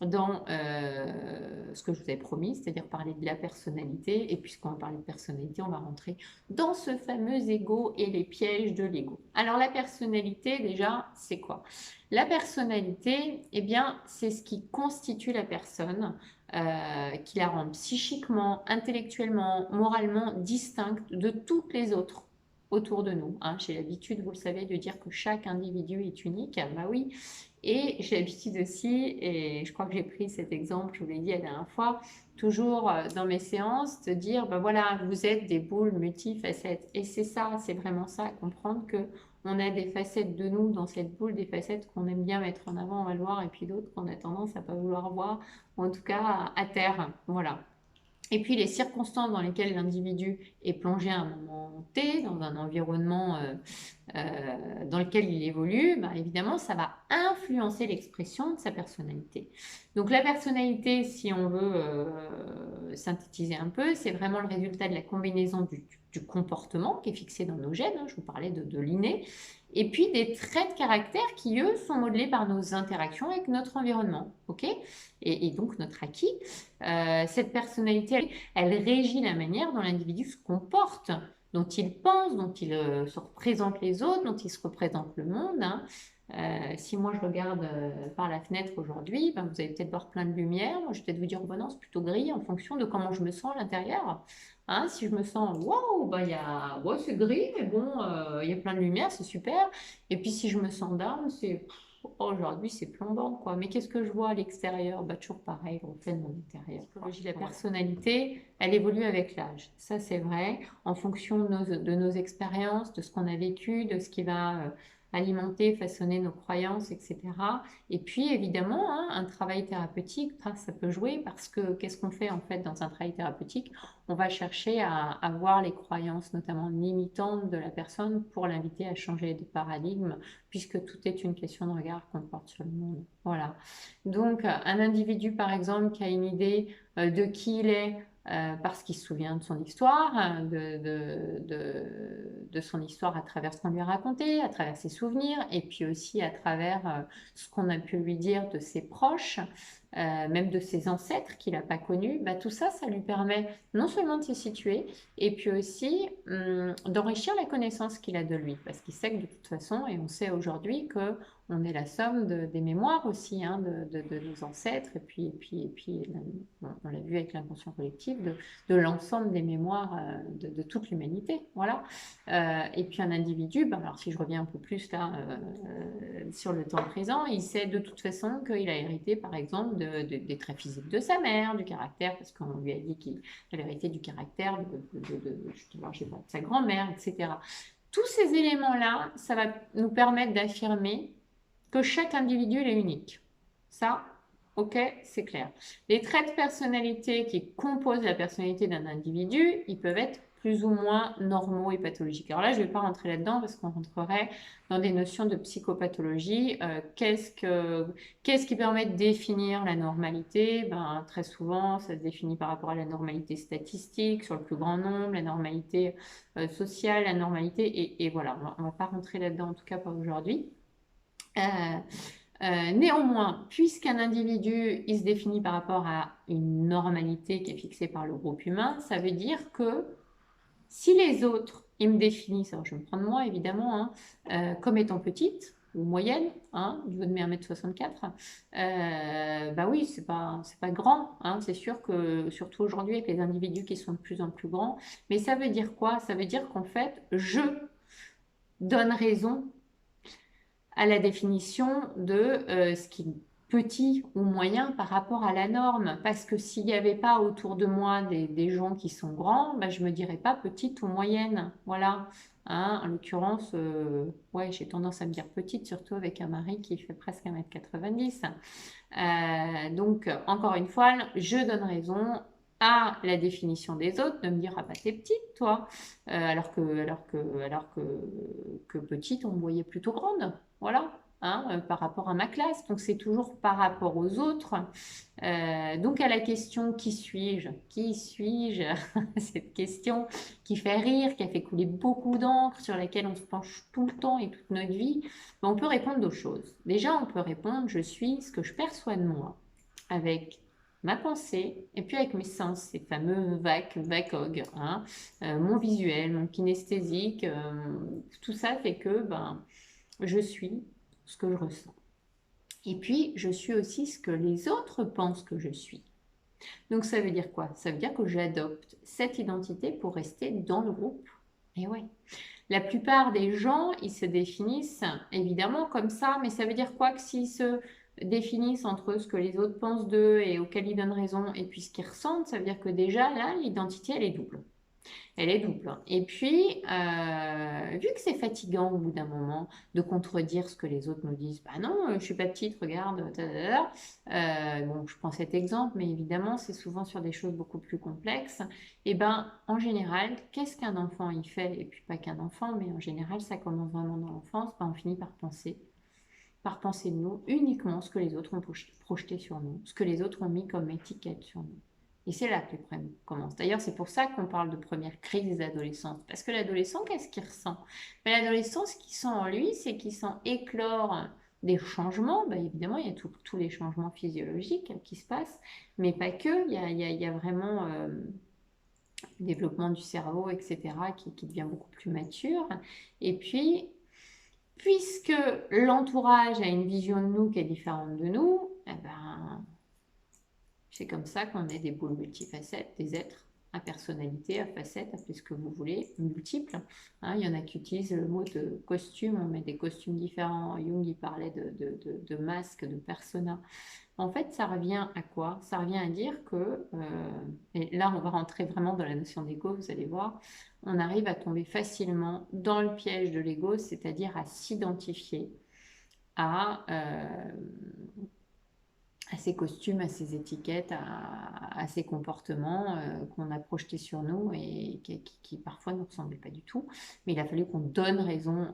dans ce que je vous avais promis, c'est-à-dire parler de la personnalité. Et puisqu'on va parler de personnalité, on va rentrer dans ce fameux ego et les pièges de l'ego. Alors la personnalité, déjà, c'est quoi? La personnalité, eh bien, c'est ce qui constitue la personne, qui la rend psychiquement, intellectuellement, moralement distincte de toutes les autres. autour de nous, hein. J'ai l'habitude, vous le savez, de dire que chaque individu est unique. Bah oui. Et j'ai l'habitude aussi, et je crois que j'ai pris cet exemple, je vous l'ai dit la dernière fois, toujours dans mes séances, de dire, ben voilà, vous êtes des boules multifacettes. Et c'est ça, c'est vraiment ça, comprendre que on a des facettes de nous dans cette boule, des facettes qu'on aime bien mettre en avant, on va le voir, et puis d'autres qu'on a tendance à pas vouloir voir, ou en tout cas à terre. Voilà. Et puis les circonstances dans lesquelles l'individu est plongé à un moment T, dans un environnement dans lequel il évolue, bah, évidemment, ça va influencer l'expression de sa personnalité. Donc la personnalité, si on veut synthétiser un peu, c'est vraiment le résultat de la combinaison du comportement qui est fixé dans nos gènes, hein, je vous parlais de l'inné, et puis des traits de caractère qui, eux, sont modelés par nos interactions avec notre environnement, ok, et donc notre acquis. Cette personnalité, elle régit la manière dont l'individu se comporte, dont il pense, dont il se représente les autres, dont il se représente le monde, hein. Si moi je regarde par la fenêtre aujourd'hui, ben, vous allez peut-être voir plein de lumière. Moi je vais peut-être vous dire, oh, ben non, c'est plutôt gris en fonction de comment je me sens à l'intérieur. Hein, si je me sens, waouh, ben, ouais, c'est gris, mais bon, il y a plein de lumière, c'est super. Et puis si je me sens down, c'est aujourd'hui c'est plombant, quoi. Mais qu'est-ce que je vois à l'extérieur? Bah, toujours pareil, le reflet de mon intérieur. La personnalité, elle évolue avec l'âge. Ça, c'est vrai, en fonction de nos expériences, de ce qu'on a vécu, de ce qui va alimenter, façonner nos croyances, etc. Et puis, évidemment, hein, un travail thérapeutique, ça peut jouer parce que qu'est-ce qu'on fait en fait dans un travail thérapeutique? On va chercher à voir les croyances, notamment limitantes de la personne pour l'inviter à changer de paradigme, puisque tout est une question de regard qu'on porte sur le monde. Voilà. Donc, un individu, par exemple, qui a une idée de qui il est, parce qu'il se souvient de son histoire, de son histoire à travers ce qu'on lui a raconté, à travers ses souvenirs, et puis aussi à travers ce qu'on a pu lui dire de ses proches, même de ses ancêtres qu'il n'a pas connus. Bah, tout ça, ça lui permet non seulement de se situer, et puis aussi d'enrichir la connaissance qu'il a de lui, parce qu'il sait que de toute façon, et on sait aujourd'hui que on est la somme des mémoires aussi, hein, de nos ancêtres, et puis on l'a vu avec l'inconscient collectif, de l'ensemble des mémoires de toute l'humanité. Voilà. Et puis un individu, ben alors si je reviens un peu plus là sur le temps présent, il sait de toute façon qu'il a hérité, par exemple, des traits physiques de sa mère, du caractère, parce qu'on lui a dit qu'il avait hérité du caractère je sais pas, de sa grand-mère, etc. Tous ces éléments-là, ça va nous permettre d'affirmer que chaque individu est unique. Ça, ok, c'est clair. Les traits de personnalité qui composent la personnalité d'un individu, ils peuvent être plus ou moins normaux et pathologiques. Alors là, je ne vais pas rentrer là-dedans parce qu'on rentrerait dans des notions de psychopathologie. Qu'est-ce qui permet de définir la normalité? Ben, très souvent, ça se définit par rapport à la normalité statistique, sur le plus grand nombre, la normalité sociale, la normalité, et voilà, on ne va pas rentrer là-dedans, en tout cas pas aujourd'hui. Néanmoins, puisqu'un individu, il se définit par rapport à une normalité qui est fixée par le groupe humain, ça veut dire que si les autres, ils me définissent, alors je vais me prendre moi évidemment, hein, comme étant petite ou moyenne, hein, du haut de mes 1m64, bah oui, c'est pas grand, hein, c'est sûr que surtout aujourd'hui avec les individus qui sont de plus en plus grands, mais ça veut dire quoi? Ça veut dire qu'en fait, je donne raison à la définition de ce qui est petit ou moyen par rapport à la norme. Parce que s'il n'y avait pas autour de moi des gens qui sont grands, bah, je ne me dirais pas petite ou moyenne. Voilà. Hein, en l'occurrence, ouais, j'ai tendance à me dire petite, surtout avec un mari qui fait presque 1m90. Donc, encore une fois, je donne raison à la définition des autres, de me dire, ah bah t'es petite toi, alors que petite, on me voyait plutôt grande, voilà, hein, par rapport à ma classe, donc c'est toujours par rapport aux autres. Donc à la question qui suis-je? Qui suis-je? Cette question qui fait rire, qui a fait couler beaucoup d'encre, sur laquelle on se penche tout le temps et toute notre vie, on peut répondre deux choses. Déjà, on peut répondre, je suis ce que je perçois de moi, avec ma pensée, et puis avec mes sens, ces fameux VACOG, hein, mon visuel, mon kinesthésique, tout ça fait que ben, je suis ce que je ressens. Et puis, je suis aussi ce que les autres pensent que je suis. Donc, ça veut dire quoi? Ça veut dire que j'adopte cette identité pour rester dans le groupe Et ouais. La plupart des gens, ils se définissent évidemment comme ça, mais ça veut dire quoi que s'ils se définissent entre ce que les autres pensent d'eux et auxquels ils donnent raison et puis ce qu'ils ressentent, ça veut dire que déjà là, l'identité, elle est double. Elle est double. Et puis, vu que c'est fatigant au bout d'un moment de contredire ce que les autres nous disent, bah non, je suis pas petite, regarde, bon, je prends cet exemple, mais évidemment, c'est souvent sur des choses beaucoup plus complexes. Et ben, en général, qu'est-ce qu'un enfant il fait? Et puis pas qu'un enfant, mais en général, ça commence vraiment dans l'enfance. Ben, on finit par penser de nous uniquement ce que les autres ont projeté sur nous, ce que les autres ont mis comme étiquette sur nous. Et c'est là que les problèmes commencent. D'ailleurs, c'est pour ça qu'on parle de première crise d'adolescence. Parce que l'adolescent, qu'est-ce qu'il ressent? Ben, l'adolescent, ce qu'il sent en lui, c'est qu'il sent éclore des changements. Ben, évidemment, il y a tous les changements physiologiques qui se passent, mais pas que. Il y a vraiment le développement du cerveau, etc., qui devient beaucoup plus mature. Et puis, puisque l'entourage a une vision de nous qui est différente de nous, eh ben, c'est comme ça qu'on est des boules multifacettes, des êtres à personnalité, à facettes, appelez ce que vous voulez, multiples. Hein, il y en a qui utilisent le mot de costume, on met des costumes différents. Jung, il parlait de masques, de personas. En fait, ça revient à quoi? Ça revient à dire que, et là on va rentrer vraiment dans la notion d'ego, vous allez voir, on arrive à tomber facilement dans le piège de l'ego, c'est-à-dire à s'identifier à, à ces costumes, à ces étiquettes, à ces comportements qu'on a projetés sur nous et qui parfois ne nous ressemblaient pas du tout. Mais il a fallu qu'on donne raison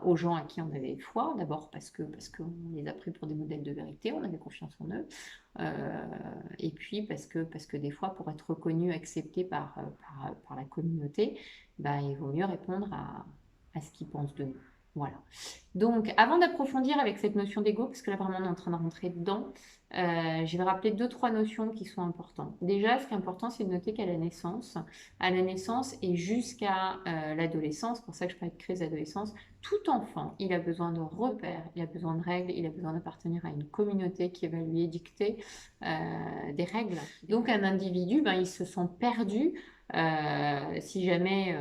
aux gens à qui on avait foi, d'abord parce qu'on les a pris pour des modèles de vérité, on avait confiance en eux, et puis parce que des fois, pour être reconnu, accepté par la communauté, bah, il vaut mieux répondre à ce qu'ils pensent de nous. Voilà. Donc, avant d'approfondir avec cette notion d'ego, parce que là vraiment on est en train de rentrer dedans, je vais rappeler deux, trois notions qui sont importantes. Déjà, ce qui est important, c'est de noter qu'à la naissance et jusqu'à l'adolescence, c'est pour ça que je parle de crise d'adolescence, tout enfant, il a besoin de repères, il a besoin de règles, il a besoin d'appartenir à une communauté qui va lui édicter des règles. Donc, un individu, ben, il se sent perdu si jamais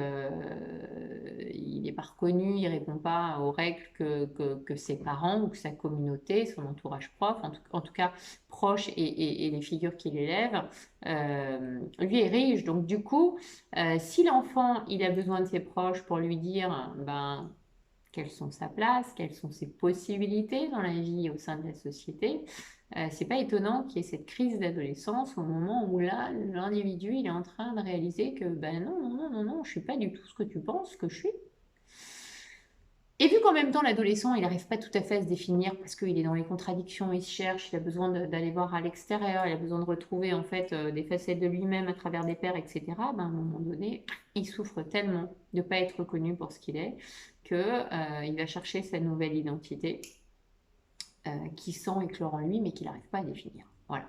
il n'est pas reconnu, il ne répond pas aux règles que ses parents ou que sa communauté, son entourage proche, en tout cas proche et les figures qu'il élève, lui érigent. Donc du coup, si l'enfant il a besoin de ses proches pour lui dire ben, quelles sont sa place, quelles sont ses possibilités dans la vie au sein de la société, c'est pas étonnant qu'il y ait cette crise d'adolescence au moment où là, l'individu, il est en train de réaliser que ben non, non, non, non, non, je suis pas du tout ce que tu penses que je suis. Et vu qu'en même temps, l'adolescent, il n'arrive pas tout à fait à se définir parce qu'il est dans les contradictions, il se cherche, il a besoin d'aller voir à l'extérieur, il a besoin de retrouver en fait des facettes de lui-même à travers des pairs, etc. Ben, à un moment donné, il souffre tellement de ne pas être reconnu pour ce qu'il est qu'il va chercher sa nouvelle identité qui sent éclore en lui, mais qu'il n'arrive pas à définir. Voilà.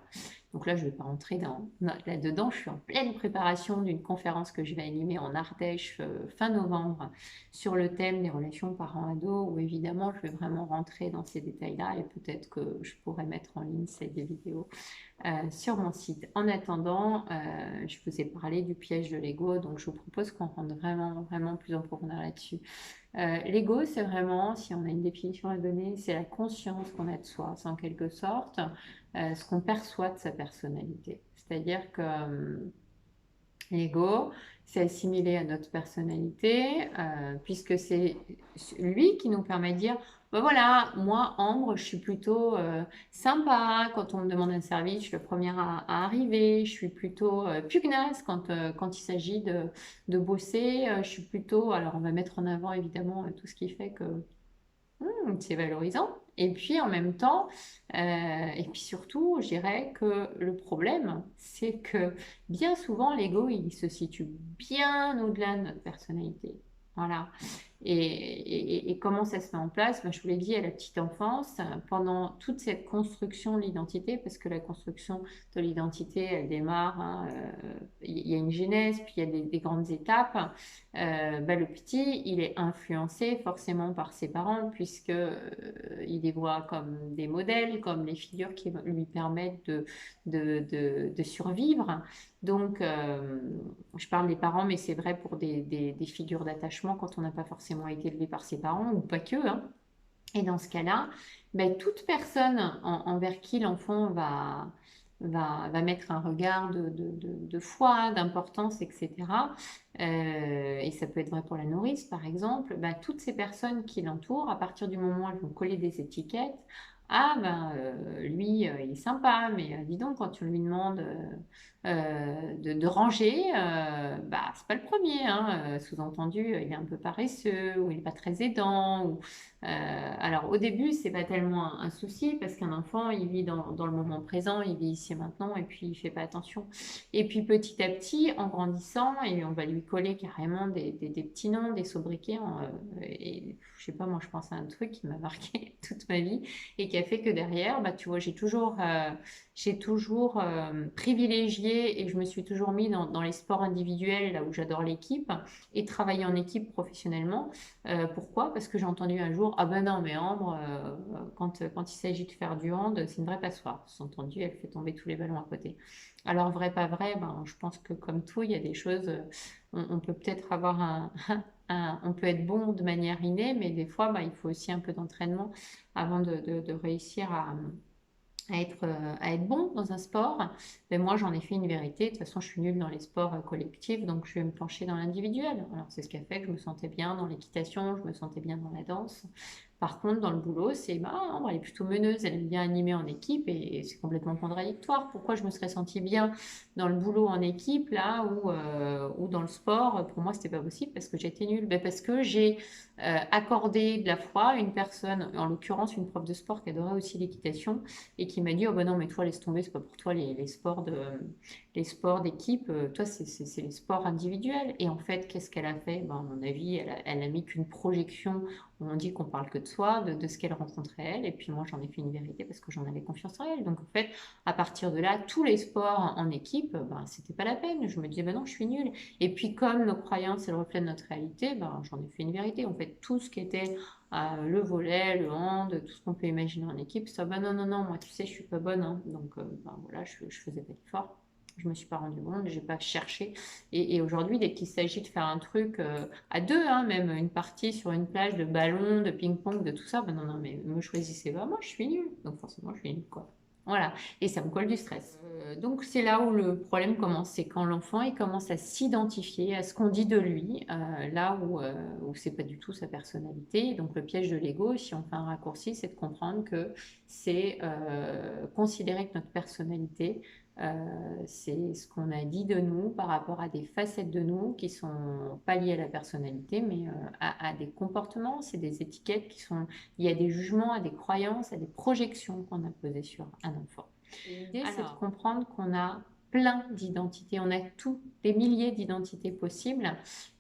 Donc là, je ne vais pas rentrer là-dedans. Je suis en pleine préparation d'une conférence que je vais animer en Ardèche fin novembre sur le thème des relations parents-ados, où évidemment, je vais vraiment rentrer dans ces détails-là et peut-être que je pourrais mettre en ligne ces vidéos sur mon site. En attendant, je vous ai parlé du piège de l'ego, donc je vous propose qu'on rentre vraiment, vraiment plus en profondeur là-dessus. L'ego, c'est vraiment, si on a une définition à donner, c'est la conscience qu'on a de soi. C'est en quelque sorte ce qu'on perçoit de sa personnalité. C'est-à-dire que l'ego, c'est assimilé à notre personnalité, puisque c'est lui qui nous permet de dire, ben voilà, moi, Ambre, je suis plutôt sympa. Quand on me demande un service, je suis le premier à arriver. Je suis plutôt pugnace quand il s'agit de bosser. Je suis plutôt, alors on va mettre en avant évidemment tout ce qui fait que c'est valorisant. Et puis en même temps, et puis surtout, je dirais que le problème, c'est que bien souvent, l'ego, il se situe bien au-delà de notre personnalité. Voilà. Et comment ça se met en place? Ben, je vous l'ai dit à la petite enfance, pendant toute cette construction de l'identité, parce que la construction de l'identité, elle démarre, hein, il y a une genèse, puis il y a des grandes étapes. Ben, le petit, il est influencé forcément par ses parents, puisque il les voit comme des modèles, comme les figures qui lui permettent de survivre. Donc, je parle des parents, mais c'est vrai pour des figures d'attachement quand on n'a pas forcément été élevé par ses parents, ou pas que, hein. Et dans ce cas-là, ben, toute personne envers qui l'enfant va mettre un regard de foi, d'importance, etc. Et ça peut être vrai pour la nourrice, par exemple, ben, toutes ces personnes qui l'entourent, à partir du moment où elles vont coller des étiquettes, ah ben lui, il est sympa, mais dis donc, quand tu lui demandes de ranger, bah, c'est pas le premier, hein. Sous-entendu, il est un peu paresseux, ou il n'est pas très aidant, alors au début, c'est pas tellement un souci parce qu'un enfant, il vit dans le moment présent, il vit ici et maintenant et puis il fait pas attention. Et puis petit à petit, en grandissant, et on va lui coller carrément des petits noms, des sobriquets. Et je sais pas, moi je pense à un truc qui m'a marqué toute ma vie et qui a fait que derrière, bah, tu vois, j'ai toujours privilégié et je me suis toujours mis dans les sports individuels, là où j'adore l'équipe, et travailler en équipe professionnellement. Pourquoi? Parce que j'ai entendu un jour, ah ben non, mais Ambre, quand il s'agit de faire du hand, c'est une vraie passoire. Sous-entendu, elle fait tomber tous les ballons à côté. Alors, vrai, pas vrai, ben, je pense que comme tout, il y a des choses, on peut peut-être avoir on peut être bon de manière innée, mais des fois, ben, il faut aussi un peu d'entraînement avant de réussir à être bon dans un sport. Mais moi, j'en ai fait une vérité. De toute façon, je suis nulle dans les sports collectifs, donc je vais me pencher dans l'individuel. Alors, c'est ce qui a fait que je me sentais bien dans l'équitation, je me sentais bien dans la danse. Par contre, dans le boulot, bah, elle est plutôt meneuse, elle aime bien animer en équipe et c'est complètement contradictoire. Pourquoi je me serais sentie bien dans le boulot en équipe, là, ou dans le sport? Pour moi, c'était pas possible parce que j'étais nulle. Ben, parce que j'ai accordé de la foi à une personne, en l'occurrence une prof de sport qui adorait aussi l'équitation, et qui m'a dit, oh ben non, mais toi, laisse tomber, c'est pas pour toi les sports d'équipe, toi, c'est les sports individuels. Et en fait, qu'est-ce qu'elle a fait? Ben, à mon avis, elle a mis qu'une projection où on dit qu'on parle que de soi, de ce qu'elle rencontrait elle, et puis moi, j'en ai fait une vérité parce que j'en avais confiance en elle. Donc en fait, à partir de là, tous les sports en équipe, ben, c'était pas la peine. Je me disais, ben non, je suis nulle. Et puis comme nos croyances, c'est le reflet de notre réalité, ben, j'en ai fait une vérité. En fait, tout ce qui était le volley, le hand, tout ce qu'on peut imaginer en équipe. Ça, bah non, non, non, moi, tu sais, je suis pas bonne, hein. Donc, bah, voilà, je faisais pas d'effort. Je me suis pas rendu compte, j'ai pas cherché. Et aujourd'hui, dès qu'il s'agit de faire un truc à deux, hein, même une partie sur une plage de ballon, de ping-pong, de tout ça, bah non, non, mais me choisissez pas, moi, je suis nulle. Donc, forcément, je suis nulle, quoi. Voilà, et ça me colle du stress. Donc c'est là où le problème commence, c'est quand l'enfant il commence à s'identifier à ce qu'on dit de lui, là où c'est pas du tout sa personnalité. Donc le piège de l'ego, si on fait un raccourci, c'est de comprendre que c'est considérer que notre personnalité, c'est ce qu'on a dit de nous par rapport à des facettes de nous qui sont pas liées à la personnalité, mais à des comportements, c'est des étiquettes qui sont liées à des jugements, à des croyances, à des projections qu'on a posées sur un enfant. L'idée, c'est de comprendre qu'on a plein d'identités, on a tous des milliers d'identités possibles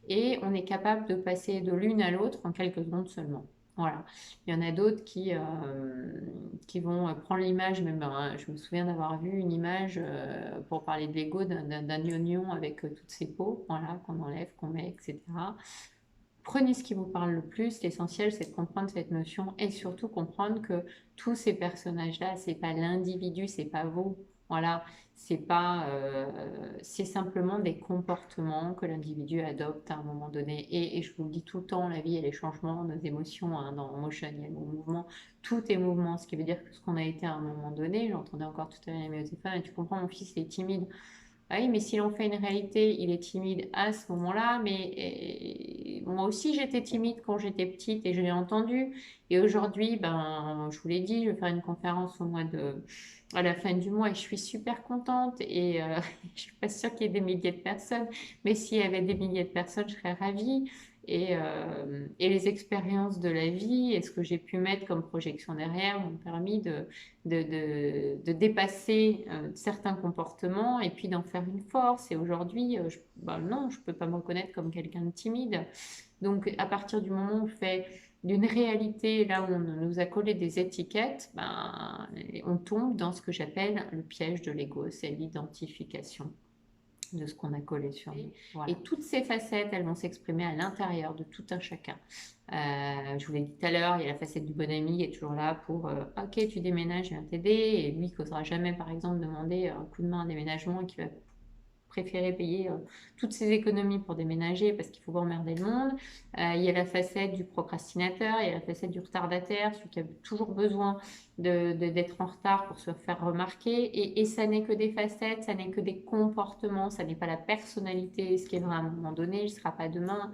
et on est capable de passer de l'une à l'autre en quelques secondes seulement. Voilà. Il y en a d'autres qui vont prendre l'image, même je me souviens d'avoir vu une image pour parler de l'ego d'un oignon avec toutes ses peaux, voilà, qu'on enlève, qu'on met, etc. Prenez ce qui vous parle le plus. L'essentiel, c'est de comprendre cette notion et surtout comprendre que tous ces personnages-là, c'est pas l'individu, c'est pas vous. Voilà, c'est pas, c'est simplement des comportements que l'individu adopte à un moment donné. Et je vous le dis tout le temps, la vie, elle est changement, nos émotions, hein, dans Motion, il y a le mot mouvement, tout est mouvement, ce qui veut dire que ce qu'on a été à un moment donné, j'entendais encore tout à l'heure mes téléphones, et tu comprends, mon fils, il est timide. Ah oui, mais s'il en fait une réalité, il est timide à ce moment-là. Mais moi aussi, j'étais timide quand j'étais petite et je l'ai entendu. Et aujourd'hui, ben, je vous l'ai dit, je vais faire une conférence à la fin du mois et je suis super contente. Et je suis pas sûre qu'il y ait des milliers de personnes, mais s'il y avait des milliers de personnes, je serais ravie. Et les expériences de la vie et ce que j'ai pu mettre comme projection derrière m'ont permis de dépasser certains comportements et puis d'en faire une force. Et aujourd'hui, bah non, je ne peux pas me reconnaître comme quelqu'un de timide. Donc, à partir du moment où on fait d'une réalité, là où on nous a collé des étiquettes, ben, on tombe dans ce que j'appelle le piège de l'ego, c'est l'identification de ce qu'on a collé sur nous. Voilà. Et toutes ces facettes, elles vont s'exprimer à l'intérieur de tout un chacun. Je vous l'ai dit tout à l'heure, il y a la facette du bon ami qui est toujours là pour ok, tu déménages, je viens t'aider. Et lui qui n'osera jamais, par exemple, demander un coup de main à un déménagement et qui va préféré payer toutes ses économies pour déménager parce qu'il faut pas emmerder le monde. Il y a la facette du procrastinateur, il y a la facette du retardataire, celui qui a toujours besoin d'être en retard pour se faire remarquer. Et ça n'est que des facettes, ça n'est que des comportements, ça n'est pas la personnalité. Ce qui est vrai à un moment donné, je ne sera pas demain.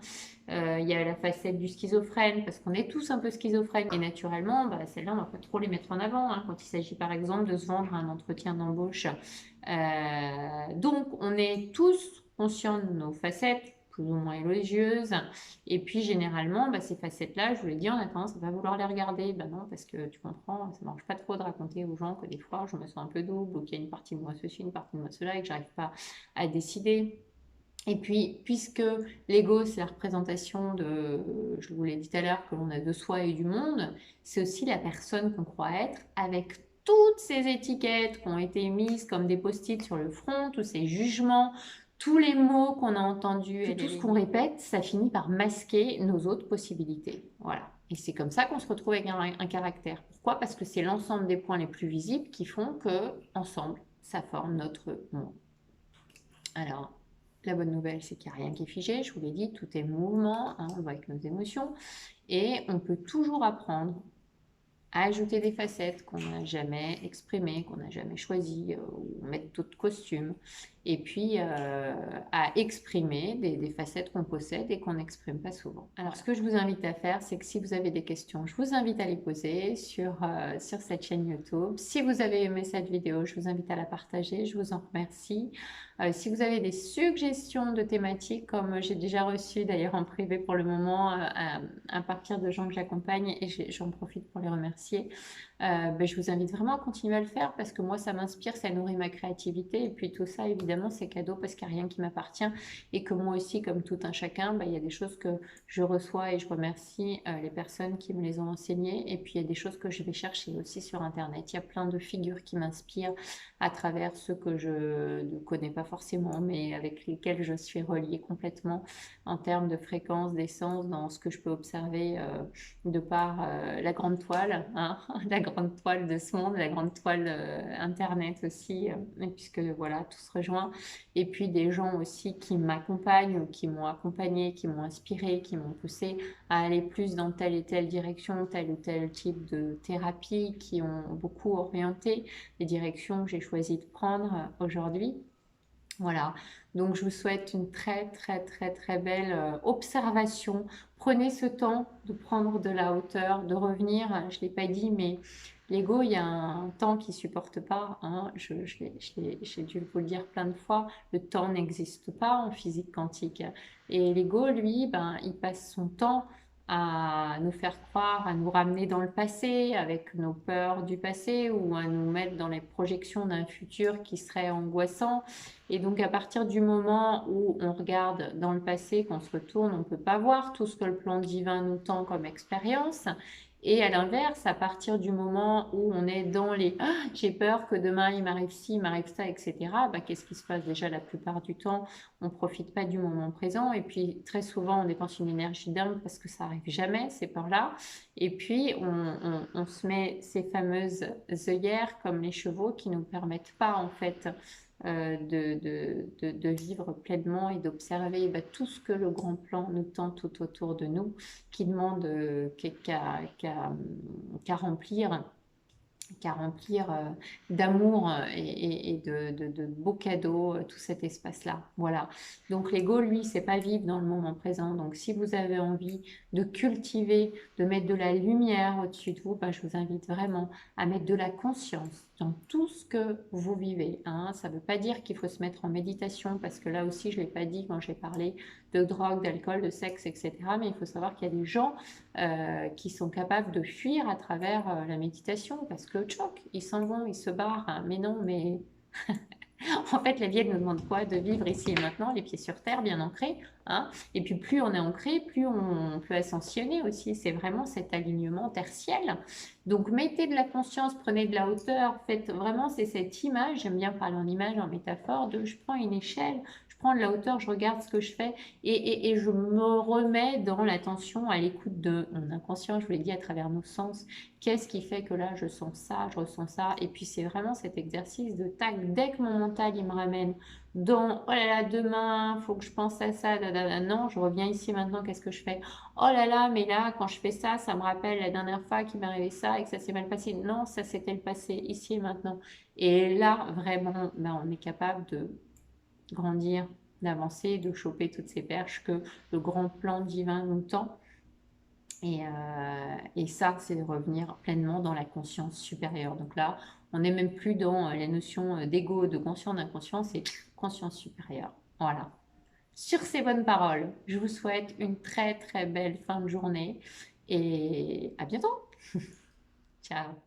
Il y a la facette du schizophrène, parce qu'on est tous un peu schizophrènes. Et naturellement, bah, celles-là, on ne va pas trop les mettre en avant, hein, quand il s'agit par exemple de se vendre à un entretien d'embauche. Donc, on est tous conscients de nos facettes, plus ou moins élogieuses. Et puis, généralement, bah, ces facettes-là, je vous l'ai dit, on a tendance à ne pas vouloir les regarder. Ben non, parce que tu comprends, ça ne marche pas trop de raconter aux gens que des fois, je me sens un peu double, ou qu'il y a une partie de moi ceci, une partie de moi cela, et que je n'arrive pas à décider. Et puis, puisque l'ego, c'est la représentation de, je vous l'ai dit tout à l'heure, que l'on a de soi et du monde, c'est aussi la personne qu'on croit être, avec toutes ces étiquettes qui ont été mises comme des post-it sur le front, tous ces jugements, tous les mots qu'on a entendus et tout ce qu'on répète, ça finit par masquer nos autres possibilités. Voilà. Et c'est comme ça qu'on se retrouve avec un caractère. Pourquoi? Parce que c'est l'ensemble des points les plus visibles qui font que, ensemble, ça forme notre monde. Alors, la bonne nouvelle, c'est qu'il n'y a rien qui est figé. Je vous l'ai dit, tout est mouvement, hein, on le voit avec nos émotions. Et on peut toujours apprendre à ajouter des facettes qu'on n'a jamais exprimées, qu'on n'a jamais choisies, ou mettre d'autres costumes. Et puis, à exprimer des facettes qu'on possède et qu'on n'exprime pas souvent. Alors, ce que je vous invite à faire, c'est que si vous avez des questions, je vous invite à les poser sur cette chaîne YouTube. Si vous avez aimé cette vidéo, je vous invite à la partager. Je vous en remercie. Si vous avez des suggestions de thématiques, comme j'ai déjà reçu d'ailleurs en privé pour le moment, à partir de gens que j'accompagne, et j'en profite pour les remercier, ben, je vous invite vraiment à continuer à le faire, parce que moi, ça m'inspire, ça nourrit ma créativité. Et puis tout ça, évidemment, c'est cadeau parce qu'il n'y a rien qui m'appartient. Et que moi aussi, comme tout un chacun, ben, il y a des choses que je reçois et je remercie les personnes qui me les ont enseignées. Et puis il y a des choses que je vais chercher aussi sur Internet. Il y a plein de figures qui m'inspirent à travers ceux que je ne connais pas forcément, mais avec lesquels je suis reliée complètement en termes de fréquence, d'essence, dans ce que je peux observer de par la grande toile, hein, la grande toile de ce monde, la grande toile Internet aussi, puisque voilà, tout se rejoint. Et puis des gens aussi qui m'accompagnent, qui m'ont accompagné, qui m'ont inspiré, qui m'ont poussé à aller plus dans telle et telle direction, tel ou tel type de thérapie, qui ont beaucoup orienté les directions que j'ai choisi de prendre aujourd'hui. Voilà, donc je vous souhaite une très très très très belle observation. Prenez ce temps de prendre de la hauteur, de revenir. Je ne l'ai pas dit, mais l'ego, il y a un temps qui ne supporte pas, hein. J'ai dû vous le dire plein de fois, le temps n'existe pas en physique quantique. Et l'ego, lui, ben, il passe son temps à nous faire croire, à nous ramener dans le passé avec nos peurs du passé, ou à nous mettre dans les projections d'un futur qui serait angoissant. Et donc, à partir du moment où on regarde dans le passé, qu'on se retourne, on ne peut pas voir tout ce que le plan divin nous tend comme expérience. Et à l'inverse, à partir du moment où on est dans les ah, j'ai peur que demain il m'arrive ci, il m'arrive ça, etc., bah, qu'est-ce qui se passe? Déjà, la plupart du temps, on ne profite pas du moment présent. Et puis, très souvent, on dépense une énergie dingue parce que ça n'arrive jamais, ces peurs-là. Et puis, on se met ces fameuses œillères comme les chevaux qui ne nous permettent pas, en fait, de vivre pleinement et d'observer bah, tout ce que le grand plan nous tend tout autour de nous, qui demande qu'à remplir d'amour et de beaux cadeaux, tout cet espace-là. Voilà. Donc l'ego, lui, c'est pas vivre dans le moment présent. Donc si vous avez envie de cultiver, de mettre de la lumière au-dessus de vous, bah, je vous invite vraiment à mettre de la conscience dans tout ce que vous vivez, hein. Ça ne veut pas dire qu'il faut se mettre en méditation, parce que là aussi, je ne l'ai pas dit quand j'ai parlé de drogue, d'alcool, de sexe, etc. Mais il faut savoir qu'il y a des gens qui sont capables de fuir à travers la méditation, parce que tchoc, ils s'en vont, ils se barrent, hein. Mais non, mais en fait, la vie, elle nous demande quoi? De vivre ici et maintenant, les pieds sur terre, bien ancrés, hein. Et puis, plus on est ancré, plus on peut ascensionner aussi. C'est vraiment cet alignement tertiel. Donc, mettez de la conscience, prenez de la hauteur. Faites vraiment, c'est cette image, j'aime bien parler en image, en métaphore, de je prends une échelle, je prends de la hauteur, je regarde ce que je fais et je me remets dans l'attention, à l'écoute de mon inconscient, je vous l'ai dit, à travers nos sens. Qu'est-ce qui fait que là, je sens ça, je ressens ça? Et puis, c'est vraiment cet exercice de tac. Dès que mon mental, il me ramène dans oh là là, demain, faut que je pense à ça, non, je reviens ici maintenant, qu'est-ce que je fais? Oh là là, mais là, quand je fais ça, ça me rappelle la dernière fois qu'il m'est arrivé ça et que ça s'est mal passé. Non, ça s'était le passé, ici et maintenant. Et là, vraiment, ben, on est capable de grandir, d'avancer, de choper toutes ces perches que le grand plan divin nous tend. Et ça, c'est de revenir pleinement dans la conscience supérieure. Donc là, on n'est même plus dans la notion d'ego, de conscient, d'inconscient, c'est conscience supérieure. Voilà. Sur ces bonnes paroles, je vous souhaite une très très belle fin de journée et à bientôt. Ciao.